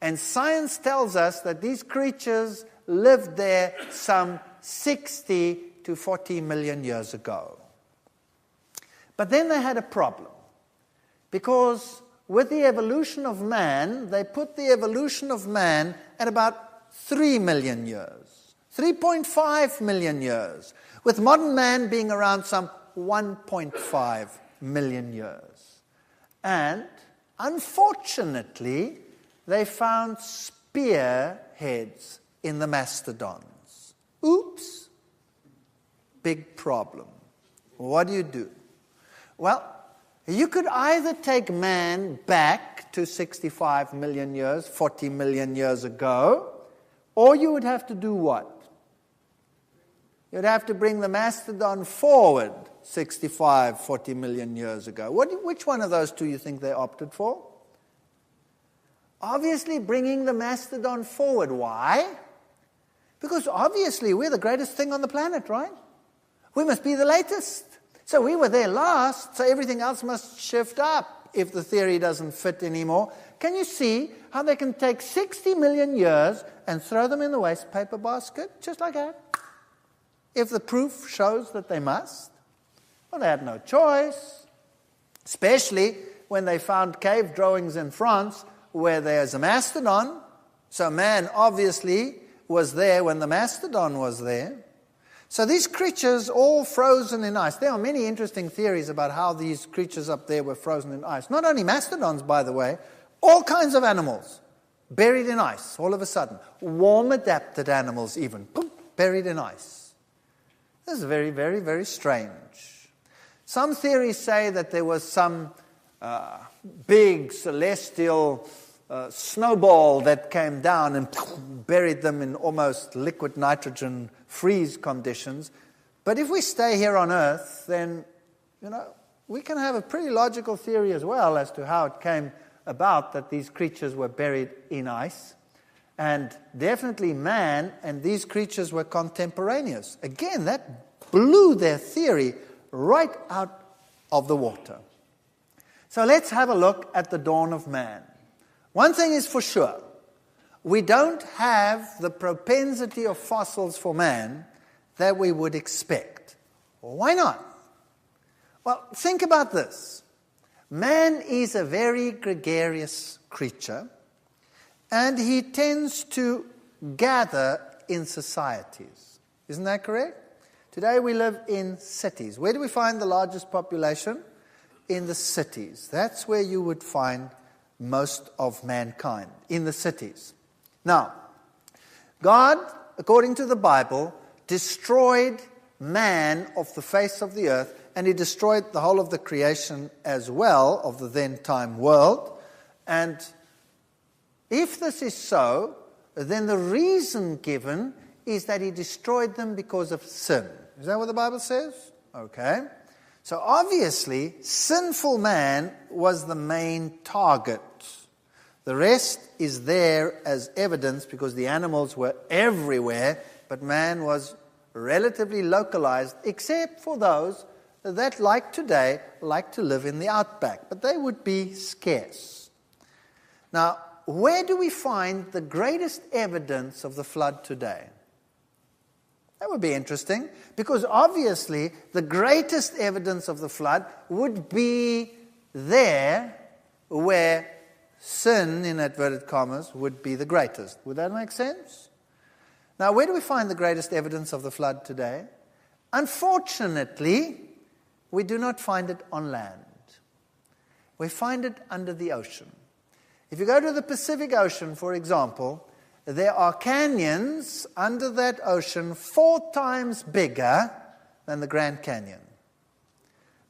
And science tells us that these creatures lived there some 60 to 40 million years ago. But then they had a problem, because with the evolution of man, they put the evolution of man at about 3 million years, 3.5 million years, with modern man being around some 1.5 million years. And unfortunately, they found spear heads in the mastodons. Oops. Big problem. What do? Well, you could either take man back to 65 million years, 40 million years ago, or you would have to do what? You'd have to bring the mastodon forward 65, 40 million years ago. Which one of those two you think they opted for? Obviously bringing the mastodon forward. Why? Because obviously we're the greatest thing on the planet, right? We must be the latest. So we were there last, so everything else must shift up if the theory doesn't fit anymore. Can you see how they can take 60 million years and throw them in the waste paper basket, just like that? If the proof shows that they must. Well, they had no choice, especially when they found cave drawings in France where there's a mastodon. So man obviously was there when the mastodon was there. So these creatures all frozen in ice. There are many interesting theories about how these creatures up there were frozen in ice. Not only mastodons, by the way, all kinds of animals buried in ice all of a sudden. Warm-adapted animals even, boom, buried in ice. This is very, very, very strange. Some theories say that there was some big celestial snowball that came down and buried them in almost liquid nitrogen freeze conditions. But if we stay here on Earth, then, we can have a pretty logical theory as well as to how it came about that these creatures were buried in ice. And definitely man and these creatures were contemporaneous. Again, that blew their theory right out of the water. So let's have a look at the dawn of man. One thing is for sure. We don't have the propensity of fossils for man that we would expect. Why not? Well, think about this. Man is a very gregarious creature, and he tends to gather in societies. Isn't that correct? Today we live in cities. Where do we find the largest population? In the cities. That's where you would find most of mankind, in the cities. Now, God, according to the Bible, destroyed man off the face of the earth, and he destroyed the whole of the creation as well of the then-time world. And if this is so, then the reason given is that he destroyed them because of sin. Is that what the Bible says? Okay. So obviously, sinful man was the main target. The rest is there as evidence because the animals were everywhere, but man was relatively localized, except for those that, like today, like to live in the outback. But they would be scarce. Now, where do we find the greatest evidence of the flood today? That would be interesting, because obviously the greatest evidence of the flood would be there where sin, in inverted commas, would be the greatest. Would that make sense? Now, where do we find the greatest evidence of the flood today? Unfortunately, we do not find it on land. We find it under the ocean. If you go to the Pacific Ocean, for example, there are canyons under that ocean 4 times bigger than the Grand Canyon.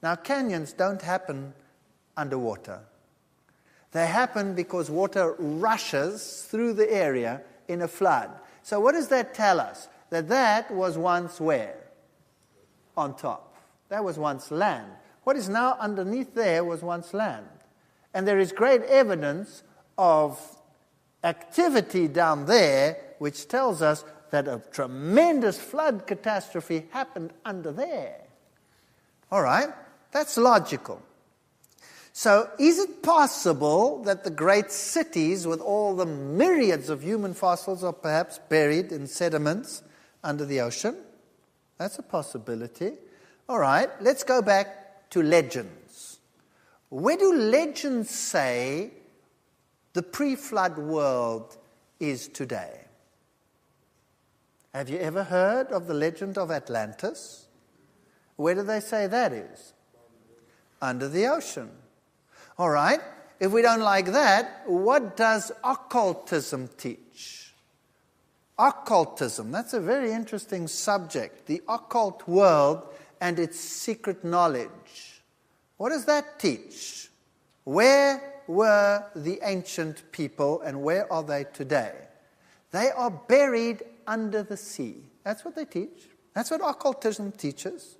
Now, canyons don't happen underwater. They happen because water rushes through the area in a flood. So what does that tell us? That was once where? On top. That was once land. What is now underneath there was once land. And there is great evidence of activity down there which tells us that a tremendous flood catastrophe happened under there. All right, that's logical. So is it possible that the great cities with all the myriads of human fossils are perhaps buried in sediments under the ocean? That's a possibility. All right, let's go back to legends. Where do legends say the pre-flood world is today? Have you ever heard of the legend of Atlantis? Where do they say that is? Under the ocean. All right, if we don't like that, what does occultism teach? Occultism, that's a very interesting subject. The occult world and its secret knowledge. What does that teach? Where were the ancient people and where are they today? They are buried under the sea. That's what they teach. That's what occultism teaches.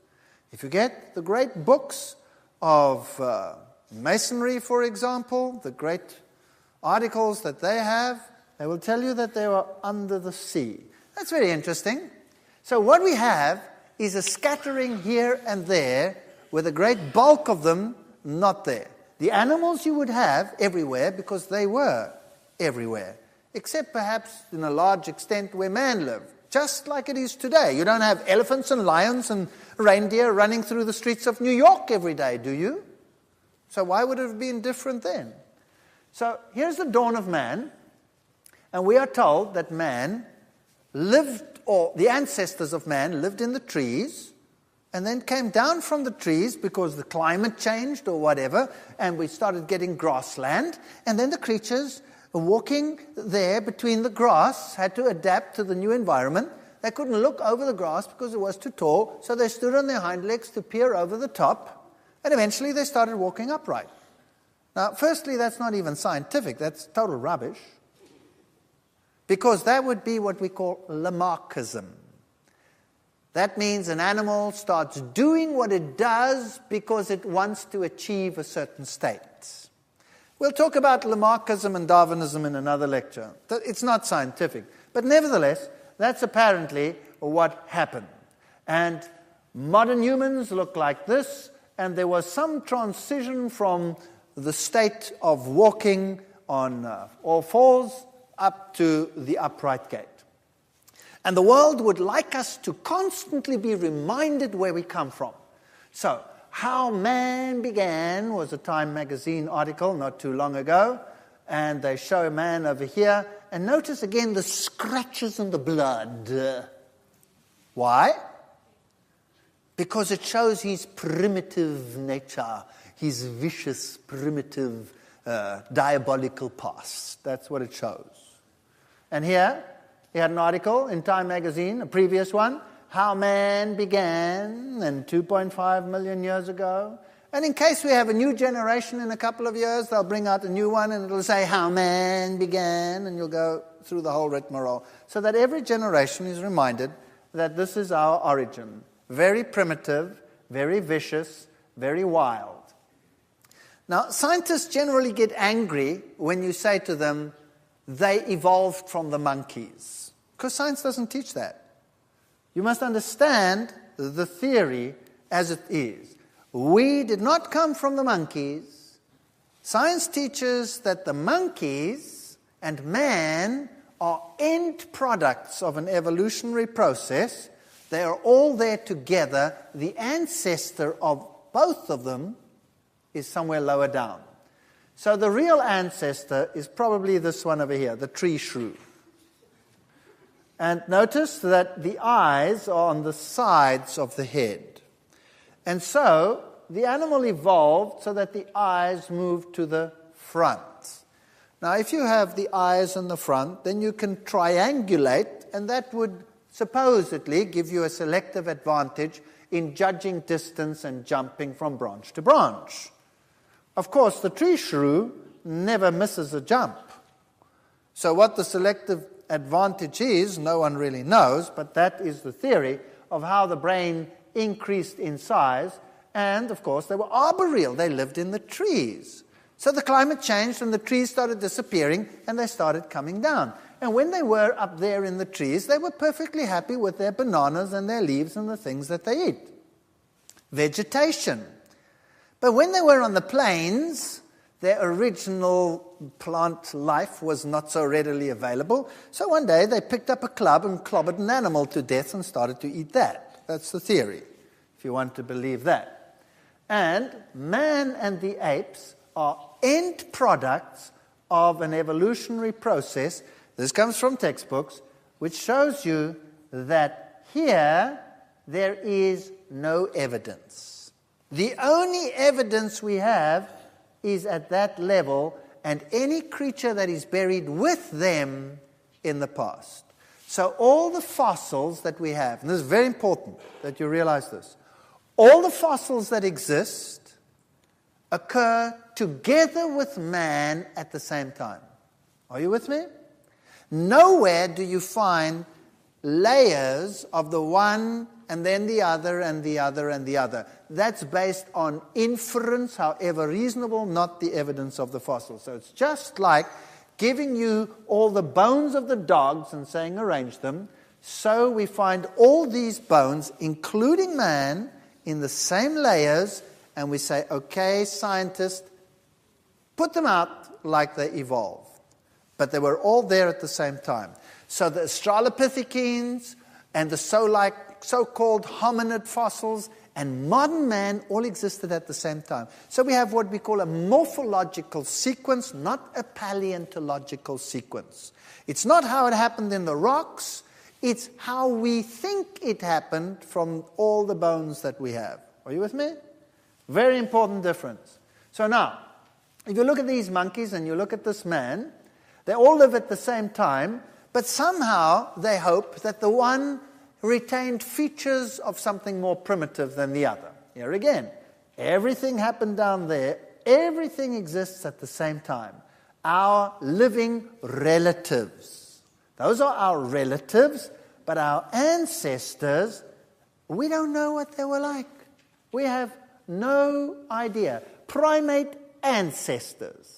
If you get the great books of Masonry, for example, the great articles that they have, they will tell you that they were under the sea. That's very interesting. So what we have is a scattering here and there, with a great bulk of them not there. The animals you would have everywhere because they were everywhere, except perhaps in a large extent where man lived, just like it is today. You don't have elephants and lions and reindeer running through the streets of New York every day, do you? So why would it have been different then? So here's the dawn of man, and we are told that man lived, or the ancestors of man lived in the trees, and then came down from the trees because the climate changed or whatever, and we started getting grassland, and then the creatures walking there between the grass had to adapt to the new environment. They couldn't look over the grass because it was too tall, so they stood on their hind legs to peer over the top. And eventually they started walking upright. Now, firstly, that's not even scientific. That's total rubbish. Because that would be what we call Lamarckism. That means an animal starts doing what it does because it wants to achieve a certain state. We'll talk about Lamarckism and Darwinism in another lecture. It's not scientific. But nevertheless, that's apparently what happened. And modern humans look like this. And there was some transition from the state of walking on all fours up to the upright gait. And the world would like us to constantly be reminded where we come from. So, How Man Began was a Time magazine article not too long ago. And they show a man over here. And notice again the scratches and the blood. Why? Because it shows his primitive nature, his vicious, primitive, diabolical past. That's what it shows. And here, he had an article in Time magazine, a previous one, How Man Began, and 2.5 million years ago. And in case we have a new generation in a couple of years, they'll bring out a new one and it'll say, How Man Began, and you'll go through the whole rigmarole. So that every generation is reminded that this is our origin. Very primitive, very vicious, very wild. Now, scientists generally get angry when you say to them, they evolved from the monkeys. Because science doesn't teach that. You must understand the theory as it is. We did not come from the monkeys. Science teaches that the monkeys and man are end products of an evolutionary process. They are all there together. The ancestor of both of them is somewhere lower down. So the real ancestor is probably this one over here, the tree shrew. And notice that the eyes are on the sides of the head. And so the animal evolved so that the eyes moved to the front. Now, if you have the eyes in the front, then you can triangulate, and that would supposedly give you a selective advantage in judging distance and jumping from branch to branch. Of course, the tree shrew never misses a jump. So what the selective advantage is, no one really knows, but that is the theory of how the brain increased in size. And, of course, they were arboreal. They lived in the trees. So the climate changed and the trees started disappearing and they started coming down. And when they were up there in the trees, they were perfectly happy with their bananas and their leaves and the things that they eat. Vegetation. But when they were on the plains, their original plant life was not so readily available. So one day they picked up a club and clobbered an animal to death and started to eat that. That's the theory, if you want to believe that. And man and the apes are end products of an evolutionary process. This comes from textbooks, which shows you that here there is no evidence. The only evidence we have is at that level, and any creature that is buried with them in the past. So all the fossils that we have, and this is very important that you realize this, all the fossils that exist occur together with man at the same time. Are you with me? Nowhere do you find layers of the one and then the other and the other and the other. That's based on inference, however reasonable, not the evidence of the fossil. So it's just like giving you all the bones of the dogs and saying arrange them. So we find all these bones, including man, in the same layers, and we say, okay, scientists, put them out like they evolved. But they were all there at the same time. So the Australopithecines and the so-called hominid fossils and modern man all existed at the same time. So we have what we call a morphological sequence, not a paleontological sequence. It's not how it happened in the rocks. It's how we think it happened from all the bones that we have. Are you with me? Very important difference. So now, if you look at these monkeys and you look at this man, they all live at the same time, but somehow they hope that the one retained features of something more primitive than the other. Here again, everything happened down there. Everything exists at the same time. Our living relatives. Those are our relatives, but our ancestors, we don't know what they were like. We have no idea. Primate ancestors.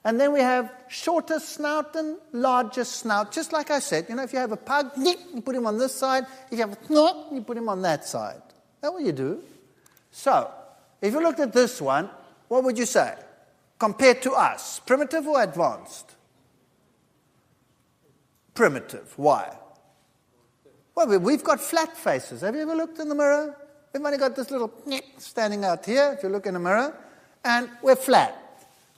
And then we have shorter snout and larger snout. Just like I said, if you have a pug, you put him on this side. If you have a snot, you put him on that side. That's what you do. So, if you looked at this one, what would you say? Compared to us, primitive or advanced? Primitive. Why? Well, we've got flat faces. Have you ever looked in the mirror? We've only got this little standing out here, if you look in the mirror, and we're flat.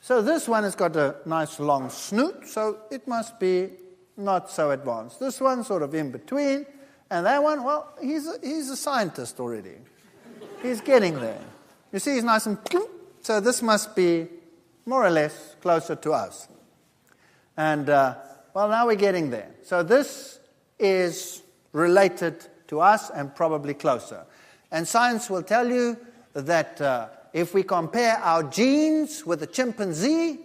So this one has got a nice long snoot, so it must be not so advanced. This one sort of in between, and that one, well, he's a scientist already. He's getting there. You see, he's nice and so this must be more or less closer to us. And, well, now we're getting there. So this is related to us and probably closer. And science will tell you that if we compare our genes with a chimpanzee,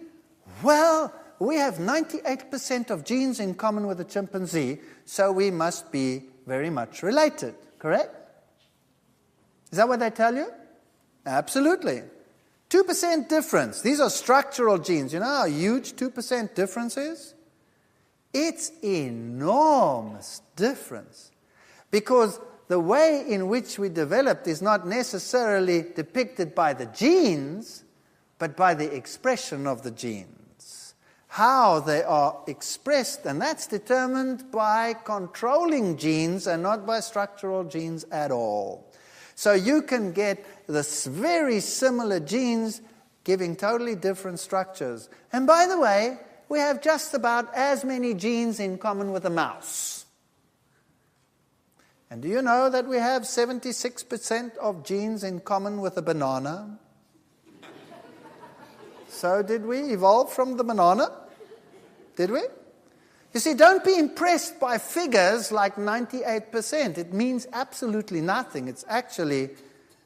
well, we have 98% of genes in common with a chimpanzee, so we must be very much related, correct? Is that what they tell you? Absolutely. 2% difference. These are structural genes. You know how huge 2% difference is? It's enormous difference. Because the way in which we developed is not necessarily depicted by the genes, but by the expression of the genes. how they are expressed, and that's determined by controlling genes and not by structural genes at all. So you can get this very similar genes giving totally different structures. And by the way, we have just about as many genes in common with a mouse. And do you know that we have 76% of genes in common with a banana? So did we evolve from the banana? Did we? You see, don't be impressed by figures like 98%. It means absolutely nothing. It's actually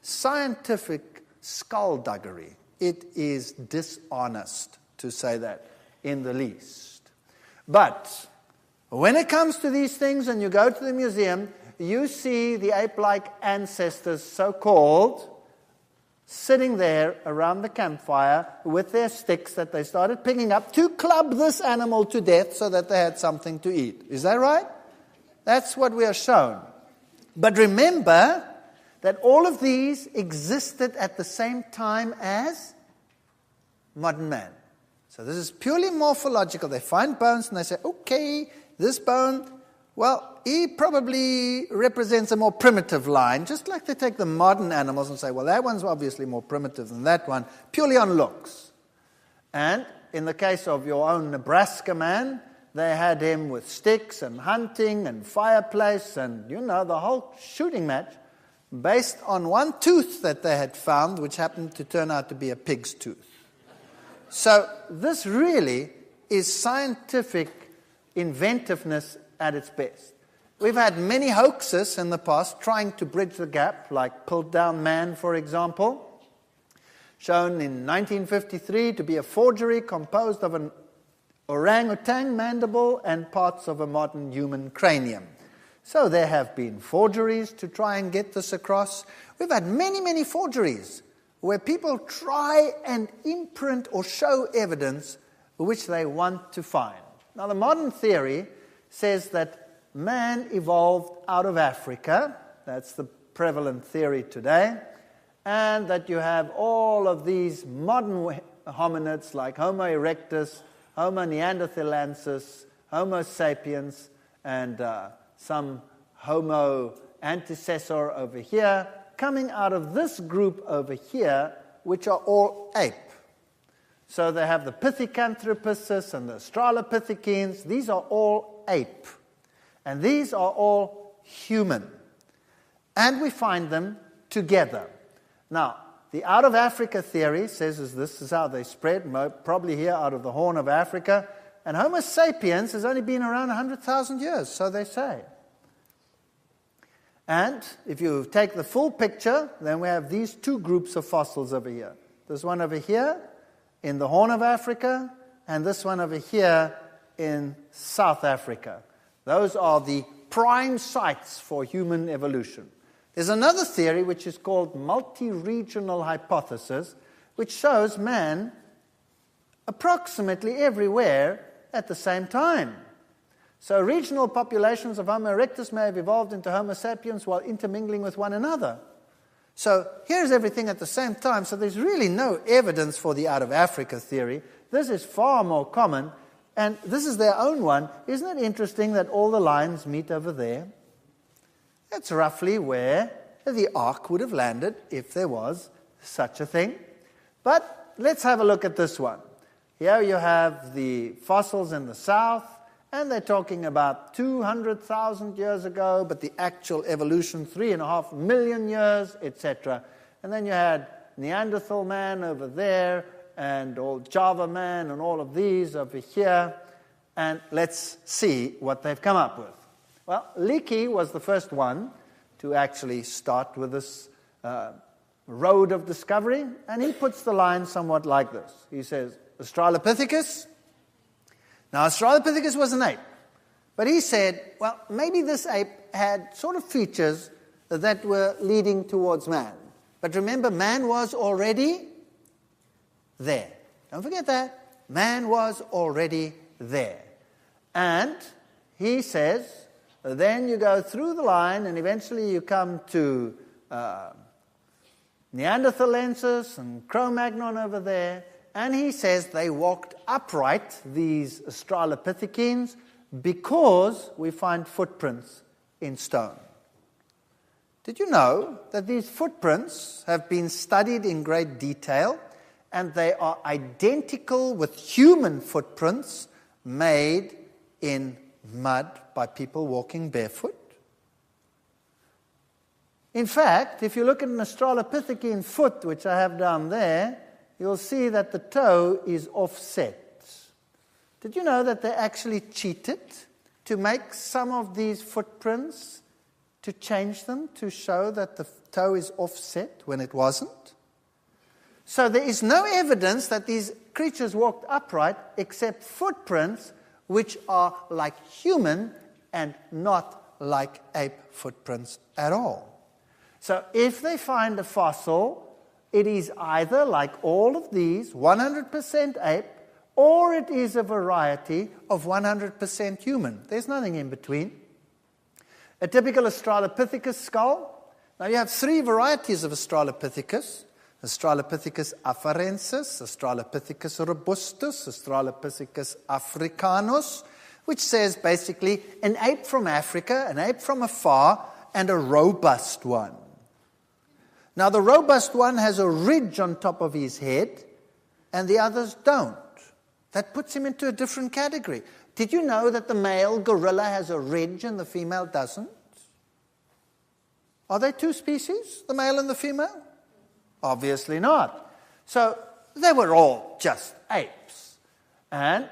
scientific skullduggery. It is dishonest to say that in the least. But when it comes to these things and you go to the museum, you see the ape-like ancestors, so-called, sitting there around the campfire with their sticks that they started picking up to club this animal to death so that they had something to eat. Is that right? That's what we are shown. But remember that all of these existed at the same time as modern man. So this is purely morphological. They find bones and they say, okay, this bone, well, he probably represents a more primitive line, just like they take the modern animals and say, well, that one's obviously more primitive than that one, purely on looks. And in the case of your own Nebraska man, they had him with sticks and hunting and fireplace and, the whole shooting match based on one tooth that they had found, which happened to turn out to be a pig's tooth. So this really is scientific inventiveness at its best. We've had many hoaxes in the past trying to bridge the gap, like Piltdown Man, for example, shown in 1953 to be a forgery composed of an orangutan mandible and parts of a modern human cranium. So there have been forgeries to try and get this across. We've had many, many forgeries where people try and imprint or show evidence which they want to find. Now, the modern theory says that man evolved out of Africa. That's the prevalent theory today. And that you have all of these modern hominids like Homo erectus, Homo neanderthalensis, Homo sapiens, and some Homo antecessor over here, coming out of this group over here, which are all ape. So they have the Pithecanthropuses and the Australopithecines. These are all ape. And these are all human. And we find them together. Now, the out of Africa theory says this is how they spread, probably here out of the Horn of Africa. And Homo sapiens has only been around 100,000 years, so they say. And if you take the full picture, then we have these two groups of fossils over here. This one over here in the Horn of Africa, and this one over here in South Africa. Those are the prime sites for human evolution. There's another theory which is called multi-regional hypothesis, which shows man approximately everywhere at the same time. So regional populations of Homo erectus may have evolved into Homo sapiens while intermingling with one another. So here's everything at the same time. So there's really no evidence for the out of Africa theory. This is far more common. And this is their own one. Isn't it interesting that all the lines meet over there? That's roughly where the ark would have landed if there was such a thing. But let's have a look at this one. Here you have the fossils in the south, and they're talking about 200,000 years ago, but the actual evolution, 3.5 million years, etc. And then you had Neanderthal man over there, and old Java man, and all of these over here. And let's see what they've come up with. Well, Leakey was the first one to actually start with this road of discovery, and he puts the line somewhat like this. He says, Australopithecus. Now, Australopithecus was an ape, but he said, well, maybe this ape had sort of features that were leading towards man. But remember, man was already there. Don't forget that. Man was already there. And he says, then you go through the line and eventually you come to Neanderthalensis and Cro-Magnon over there. and he says they walked upright, these Australopithecines, because we find footprints in stone. Did you know that these footprints have been studied in great detail, and they are identical with human footprints made in mud by people walking barefoot? In fact, if you look at an Australopithecine foot, which I have down there, you'll see that the toe is offset. Did you know that they actually cheated to make some of these footprints, to change them, to show that the toe is offset when it wasn't? So there is no evidence that these creatures walked upright except footprints which are like human and not like ape footprints at all. So if they find a fossil, it is either like all of these, 100% ape, or it is a variety of 100% human. There's nothing in between. A typical Australopithecus skull. Now you have three varieties of Australopithecus. Australopithecus afarensis, Australopithecus robustus, Australopithecus africanus, which says basically an ape from Africa, an ape from afar, and a robust one. Now the robust one has a ridge on top of his head, and the others don't. That puts him into a different category. Did you know that the male gorilla has a ridge and the female doesn't? Are they two species, the male and the female? Obviously not. So they were all just apes. And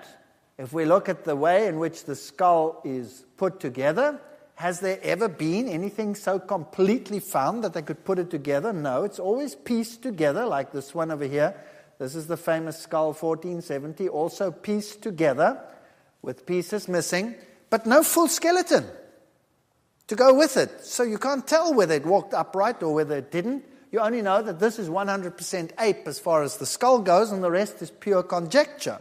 if we look at the way in which the skull is put together, has there ever been anything so completely found that they could put it together? No, it's always pieced together, like this one over here. This is the famous skull 1470, also pieced together with pieces missing, but no full skeleton to go with it. So you can't tell whether it walked upright or whether it didn't. You only know that this is 100% ape as far as the skull goes, and the rest is pure conjecture.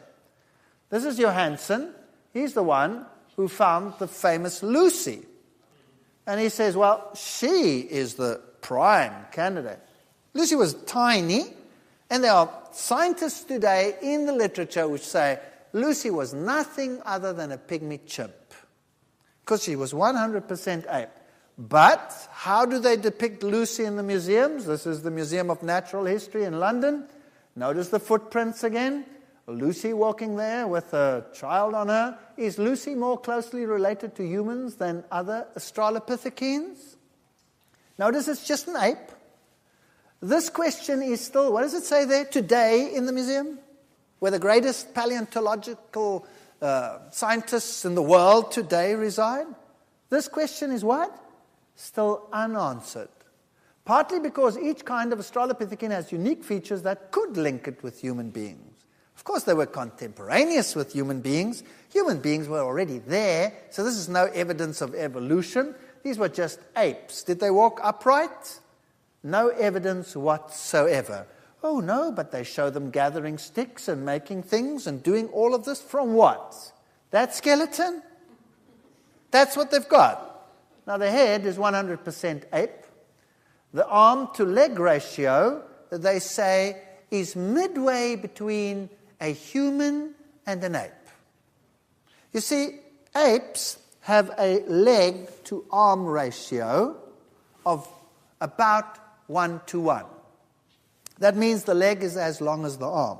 This is Johansen. He's the one who found the famous Lucy. And he says, well, she is the prime candidate. Lucy was tiny, and there are scientists today in the literature which say Lucy was nothing other than a pygmy chimp, because she was 100% ape. But how do they depict Lucy in the museums? This is the Museum of Natural History in London. Notice the footprints again. Lucy walking there with a child on her. Is Lucy more closely related to humans than other Australopithecines? Notice it's just an ape. This question is still, what does it say there? Today in the museum, where the greatest paleontological scientists in the world today reside. This question is what? Still unanswered. Partly because each kind of Australopithecine has unique features that could link it with human beings. Of course, they were contemporaneous with human beings. Human beings were already there, so this is no evidence of evolution. These were just apes. Did they walk upright? No evidence whatsoever. Oh no, but they show them gathering sticks and making things and doing all of this from what? That skeleton? That's what they've got. Now the head is 100% ape. The arm-to-leg ratio, they say, is midway between a human and an ape. You see, apes have a leg-to-arm ratio of about 1:1. That means the leg is as long as the arm.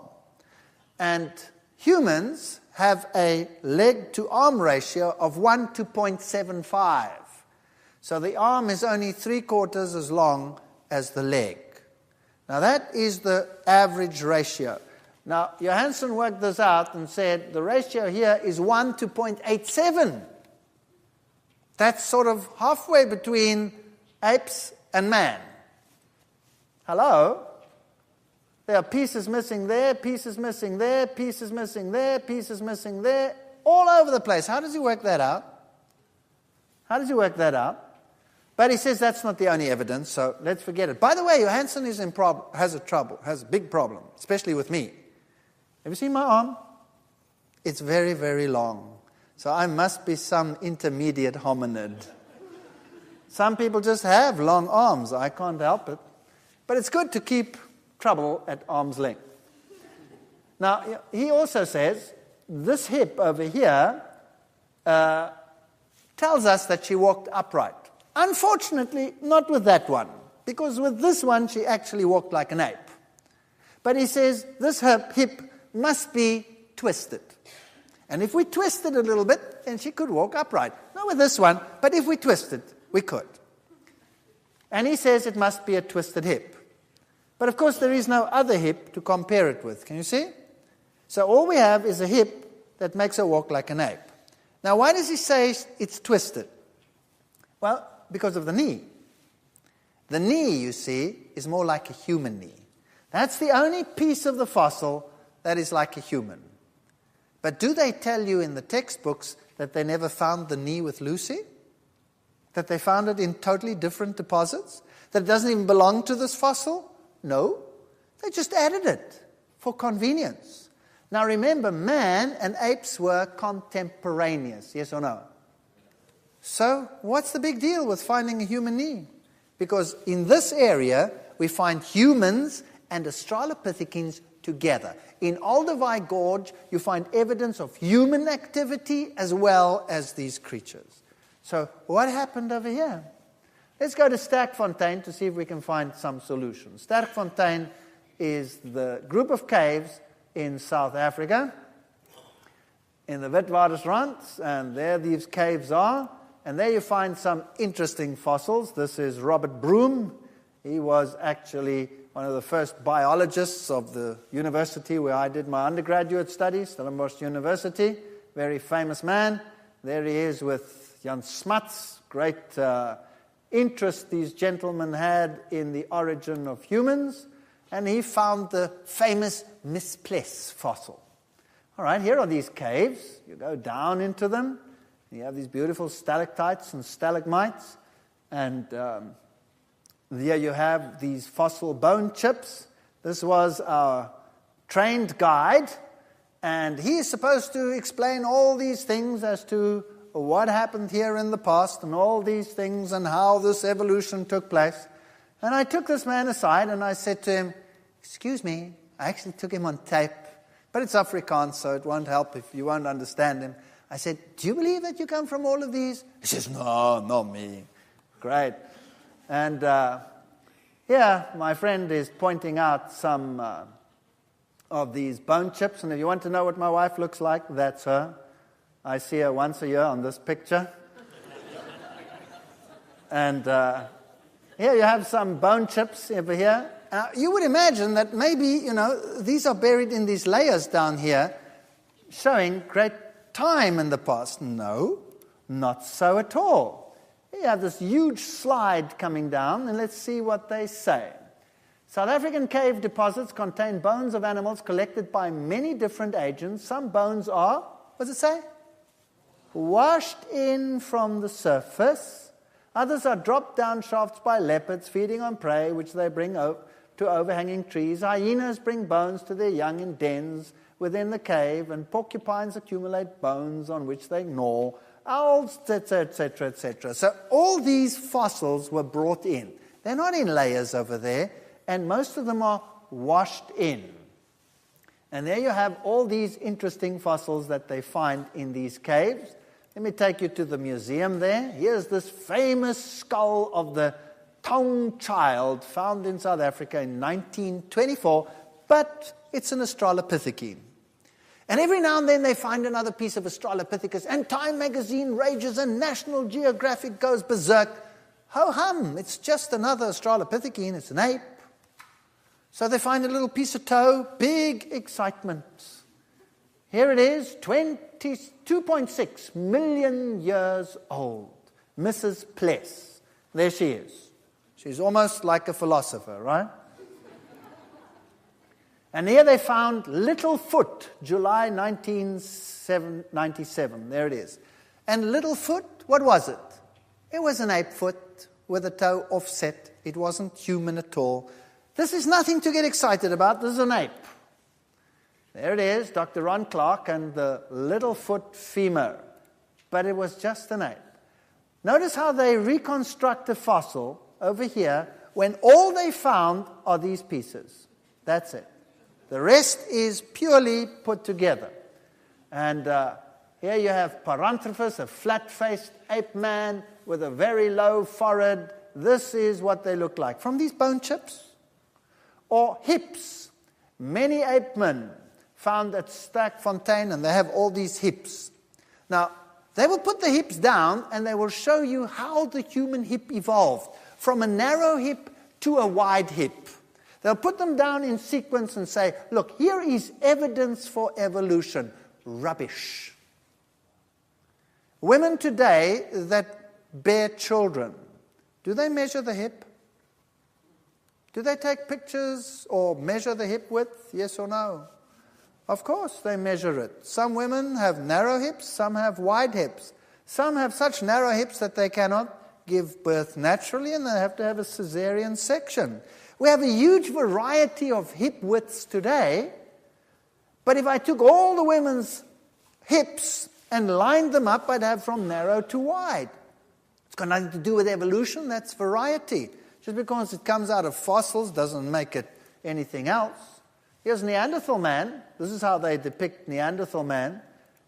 And humans have a leg-to-arm ratio of 1 to 0.75. So the arm is only 3/4 as long as the leg. Now that is the average ratio. Now Johansen worked this out and said the ratio here is 1 to 0.87. That's sort of halfway between apes and man. Hello? There are pieces missing there, pieces missing there, pieces missing there, pieces missing there, all over the place. How does he work that out? How does he work that out? But he says that's not the only evidence, so let's forget it. By the way, Johansen is has a big problem, especially with me. Have you seen my arm? It's very, very long. So I must be some intermediate hominid. Some people just have long arms. I can't help it. But it's good to keep trouble at arm's length. Now, he also says this hip over here tells us that she walked upright. Unfortunately, not with that one, because with this one, she actually walked like an ape. But he says this hip must be twisted. And if we twist it a little bit, then she could walk upright. Not with this one, but if we twist it, we could. And he says it must be a twisted hip. But of course, there is no other hip to compare it with. Can you see? So all we have is a hip that makes her walk like an ape. Now, why does he say it's twisted? Well, because of the knee. The knee, you see, is more like a human knee. That's the only piece of the fossil that is like a human. But do they tell you in the textbooks that they never found the knee with Lucy? That they found it in totally different deposits? That it doesn't even belong to this fossil? No. They just added it for convenience. Now remember, man and apes were contemporaneous, yes or no? So what's the big deal with finding a human knee? Because in this area, we find humans and Australopithecines together. In Olduvai Gorge, you find evidence of human activity as well as these creatures. So what happened over here? Let's go to Sterkfontein to see if we can find some solutions. Sterkfontein is the group of caves in South Africa, in the Witwatersrand, and there these caves are. And there you find some interesting fossils. This is Robert Broom. He was actually one of the first biologists of the university where I did my undergraduate studies, Stellenbosch University. Very famous man. There he is with Jan Smuts. Great interest these gentlemen had in the origin of humans. And he found the famous Mispless fossil. All right, here are these caves. You go down into them. You have these beautiful stalactites and stalagmites. And there you have these fossil bone chips. This was our trained guide, and he is supposed to explain all these things as to what happened here in the past and all these things and how this evolution took place. And I took this man aside and I said to him, "Excuse me," I actually took him on tape, but it's Afrikaans, so it won't help if you won't understand him. I said, "Do you believe that you come from all of these?" He says, "No, not me." Great. And here, my friend is pointing out some of these bone chips. And if you want to know what my wife looks like, that's her. I see her once a year on this picture. And here you have some bone chips over here. You would imagine that maybe, these are buried in these layers down here, showing great time in the past. No, not so at all. You have this huge slide coming down, and let's see what they say. South African cave deposits contain bones of animals collected by many different agents. Some bones are, what does it say? Washed in from the surface. Others are dropped down shafts by leopards feeding on prey, which they bring to overhanging trees. Hyenas bring bones to their young in dens within the cave, and porcupines accumulate bones on which they gnaw. Owls, etc., etc., etc. So all these fossils were brought in. They're not in layers over there, and most of them are washed in. And there you have all these interesting fossils that they find in these caves. Let me take you to the museum there. Here's this famous skull of the Taung child found in South Africa in 1924, but it's an Australopithecine. And every now and then they find another piece of Australopithecus, and Time magazine rages and National Geographic goes berserk. Ho-hum, it's just another Australopithecine, it's an ape. So they find a little piece of toe, big excitement. Here it is, 2.6 million years old. Mrs. Pless. There she is. She's almost like a philosopher, right? And here they found Littlefoot, July 1997. There it is. And Littlefoot, what was it? It was an ape foot with a toe offset. It wasn't human at all. This is nothing to get excited about. This is an ape. There it is, Dr. Ron Clark and the Littlefoot femur. But it was just an ape. Notice how they reconstruct the fossil over here when all they found are these pieces. That's it. The rest is purely put together. And here you have Paranthropus, a flat-faced ape man with a very low forehead. This is what they look like. From these bone chips. Or hips. Many ape men found at Sterkfontein, and they have all these hips. Now, they will put the hips down, and they will show you how the human hip evolved. From a narrow hip to a wide hip. They'll put them down in sequence and say, look, here is evidence for evolution. Rubbish. Women today that bear children, do they measure the hip? Do they take pictures or measure the hip width? Yes or no? Of course they measure it. Some women have narrow hips, some have wide hips. Some have such narrow hips that they cannot give birth naturally and they have to have a cesarean section. We have a huge variety of hip widths today, but if I took all the women's hips and lined them up, I'd have from narrow to wide. It's got nothing to do with evolution, that's variety. Just because it comes out of fossils doesn't make it anything else. Here's Neanderthal man. This is how they depict Neanderthal man.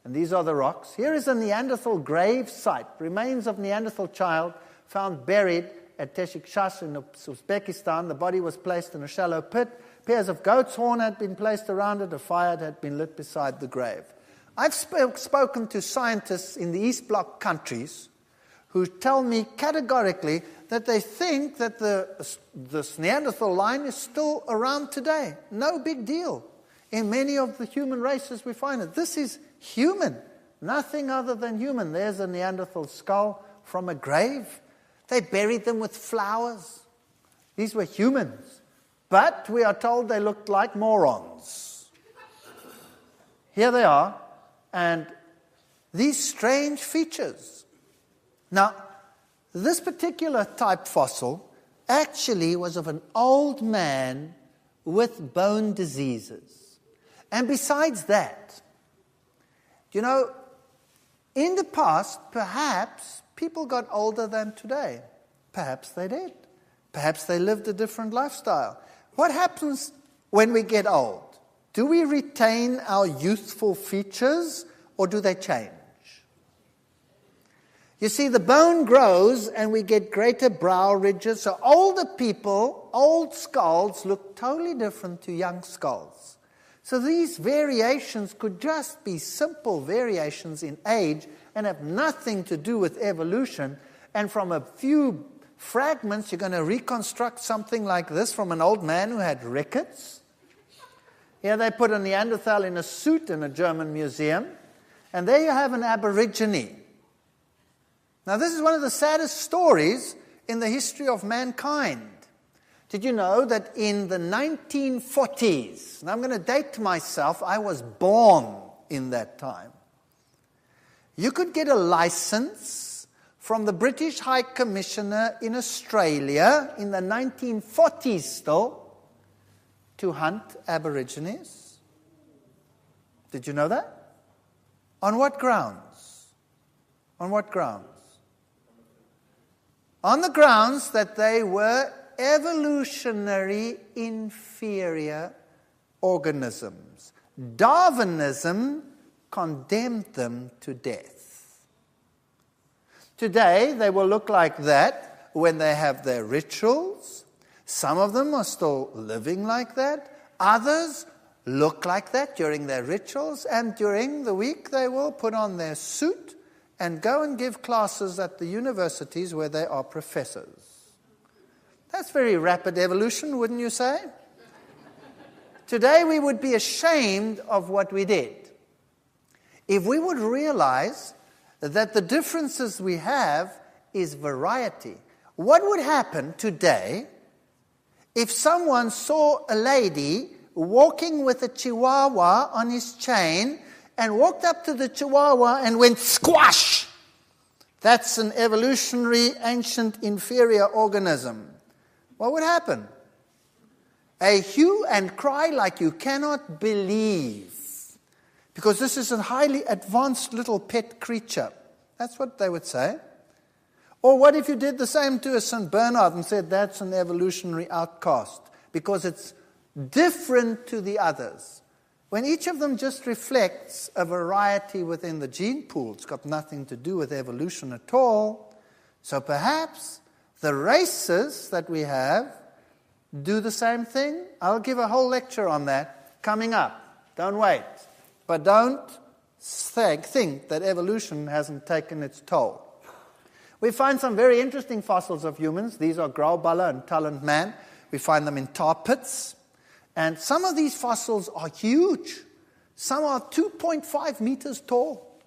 And these are the rocks. Here is a Neanderthal grave site. Remains of Neanderthal child found buried at Teshikshas in Uzbekistan. The body was placed in a shallow pit. Pairs of goat's horn had been placed around it. A fire had been lit beside the grave. I've spoken to scientists in the East Bloc countries who tell me categorically that they think that this Neanderthal line is still around today. No big deal. In many of the human races we find it. This is human, nothing other than human. There's a Neanderthal skull from a grave. They buried them with flowers. These were humans. But we are told they looked like morons. Here they are, and these strange features. Now, this particular type fossil actually was of an old man with bone diseases. And besides that, you know, in the past, perhaps people got older than today. Perhaps they did. Perhaps they lived a different lifestyle. What happens when we get old? Do we retain our youthful features or do they change? You see, the bone grows and we get greater brow ridges. So older people, old skulls, look totally different to young skulls. So these variations could just be simple variations in age and have nothing to do with evolution. And from a few fragments, you're going to reconstruct something like this from an old man who had rickets. Here they put a Neanderthal in a suit in a German museum. And there you have an Aborigine. Now, this is one of the saddest stories in the history of mankind. Did you know that in the 1940s, and I'm going to date myself, I was born in that time, you could get a license from the British High Commissioner in Australia in the 1940s still to hunt Aborigines? Did you know that? On what grounds? On what grounds? On the grounds that they were evolutionary inferior organisms. Darwinism condemned them to death. Today, they will look like that when they have their rituals. Some of them are still living like that. Others look like that during their rituals, and during the week they will put on their suit and go and give classes at the universities where they are professors. That's very rapid evolution, wouldn't you say? Today we would be ashamed of what we did. If we would realize that the differences we have is variety. What would happen today if someone saw a lady walking with a chihuahua on his chain and walked up to the chihuahua and went squash? That's an evolutionary, ancient, inferior organism. What would happen? A hue and cry like you cannot believe. Because this is a highly advanced little pet creature. That's what they would say. Or what if you did the same to a St. Bernard and said that's an evolutionary outcast because it's different to the others, when each of them just reflects a variety within the gene pool. It's got nothing to do with evolution at all. So perhaps the races that we have do the same thing. I'll give a whole lecture on that coming up. Don't wait. But don't think that evolution hasn't taken its toll. We find some very interesting fossils of humans. These are Grauballer and Talent Man. We find them in tar pits. And some of these fossils are huge. Some are 2.5 meters tall.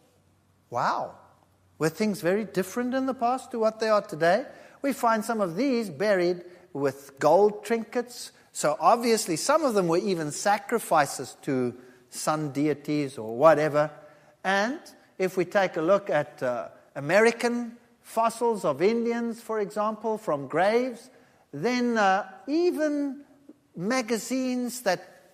Wow. Were things very different in the past to what they are today? We find some of these buried with gold trinkets. So obviously some of them were even sacrifices to sun deities or whatever. And if we take a look at American fossils of Indians, for example, from graves, then even magazines that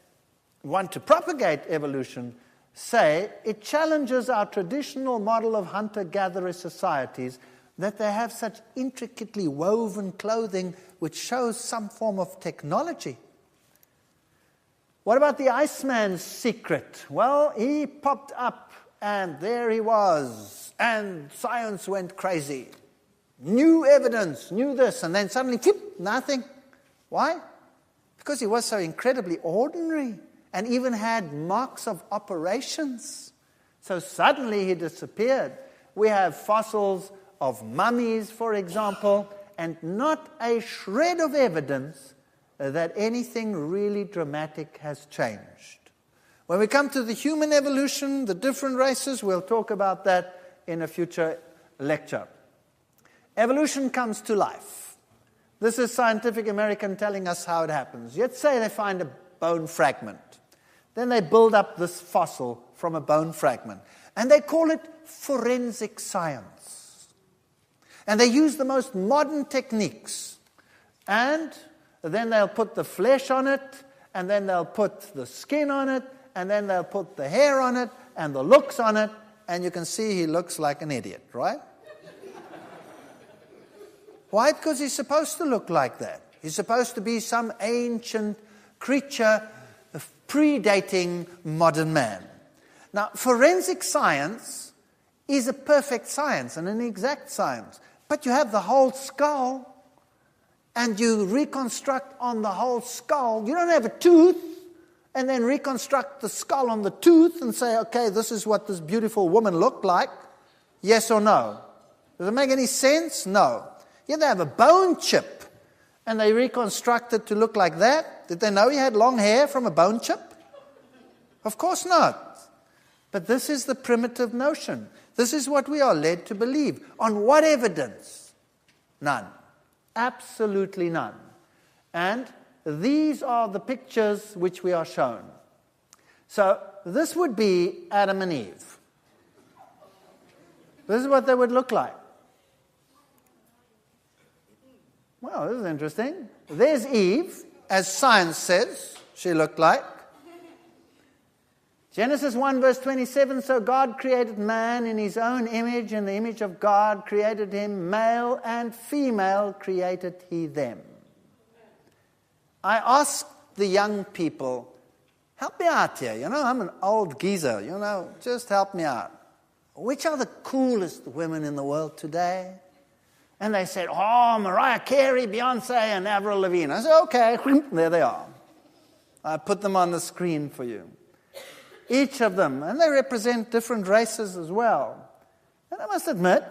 want to propagate evolution say it challenges our traditional model of hunter-gatherer societies that they have such intricately woven clothing which shows some form of technology. What about the Iceman's secret? Well, he popped up and there he was, and science went crazy. New evidence, new this, and then suddenly, nothing. Why? Because he was so incredibly ordinary and even had marks of operations. So suddenly he disappeared. We have fossils of mummies, for example, and not a shred of evidence that anything really dramatic has changed. When we come to the human evolution, the different races, we'll talk about that in a future lecture. Evolution comes to life. This is Scientific American telling us how it happens. Let's say they find a bone fragment. Then they build up this fossil from a bone fragment. And they call it forensic science. And they use the most modern techniques. And then they'll put the flesh on it, and then they'll put the skin on it, and then they'll put the hair on it, and the looks on it, and you can see he looks like an idiot, right? Why? Because he's supposed to look like that. He's supposed to be some ancient creature predating modern man. Now, forensic science is a perfect science and an exact science. But you have the whole skull, and you reconstruct on the whole skull. You don't have a tooth, and then reconstruct the skull on the tooth and say, okay, this is what this beautiful woman looked like. Yes or no? Does it make any sense? No. Yeah, they have a bone chip, and they reconstruct it to look like that. Did they know he had long hair from a bone chip? Of course not. But this is the primitive notion. This is what we are led to believe. On what evidence? None. Absolutely none. And these are the pictures which we are shown. So this would be Adam and Eve. This is what they would look like. Well, this is interesting. There's Eve, as science says she looked like. Genesis 1 verse 27, so God created man in his own image, in the image of God created him, male and female created he them. I asked the young people, help me out here, I'm an old geezer, just help me out. Which are the coolest women in the world today? And they said, Mariah Carey, Beyonce, and Avril Lavigne. I said, okay, there they are. I put them on the screen for you. Each of them, and they represent different races as well. And I must admit,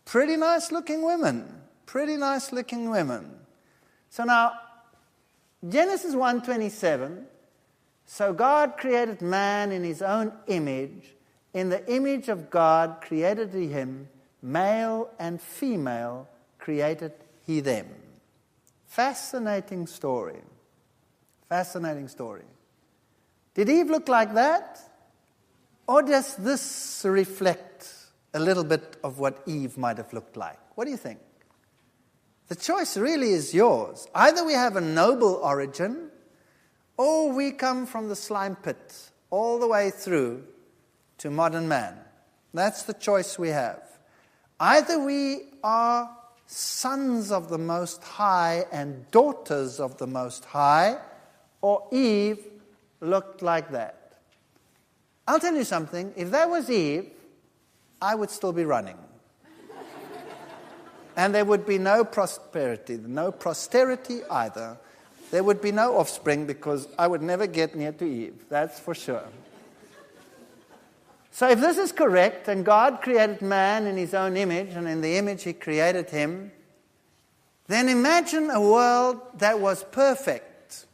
pretty nice-looking women. Pretty nice-looking women. So now, Genesis 1:27, so God created man in his own image. In the image of God created he him, male and female created he them. Fascinating story. Fascinating story. Did Eve look like that? Or does this reflect a little bit of what Eve might have looked like? What do you think? The choice really is yours. Either we have a noble origin, or we come from the slime pit all the way through to modern man. That's the choice we have. Either we are sons of the Most High and daughters of the Most High, or Eve looked like that. I'll tell you something, if that was Eve, I would still be running. And there would be no prosperity, no posterity either. There would be no offspring because I would never get near to Eve, that's for sure. So if this is correct, and God created man in his own image, and in the image he created him, then imagine a world that was perfect,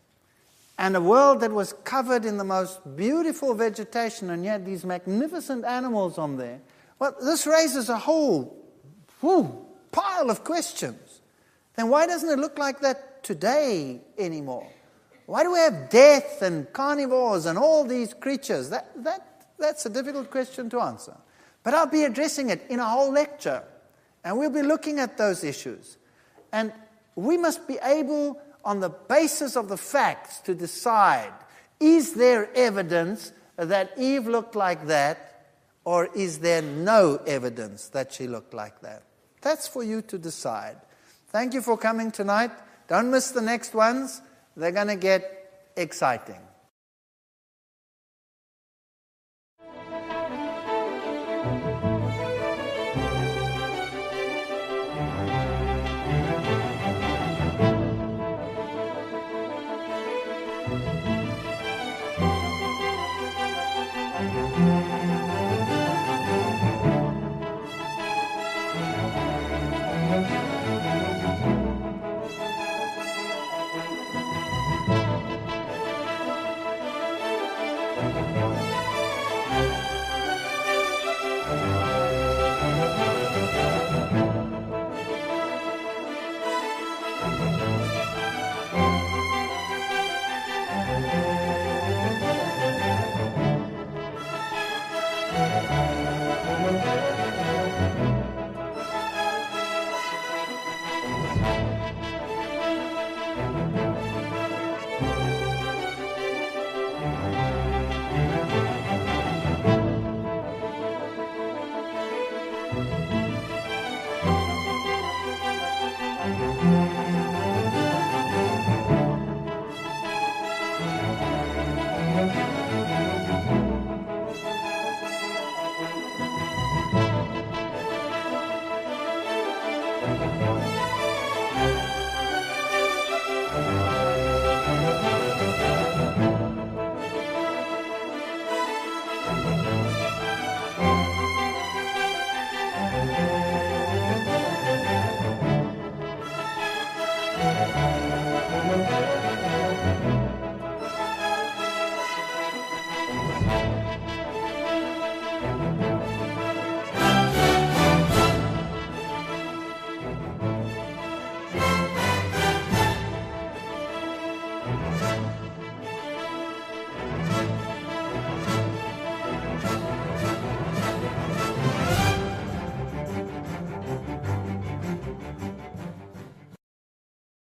and a world that was covered in the most beautiful vegetation, and yet these magnificent animals on there. Well, this raises a whole pile of questions. Then why doesn't it look like that today anymore? Why do we have death and carnivores and all these creatures? That's a difficult question to answer. But I'll be addressing it in a whole lecture. And we'll be looking at those issues. And we must be able, on the basis of the facts, to decide, is there evidence that Eve looked like that, or is there no evidence that she looked like that? That's for you to decide. Thank you for coming tonight. Don't miss the next ones. They're going to get exciting.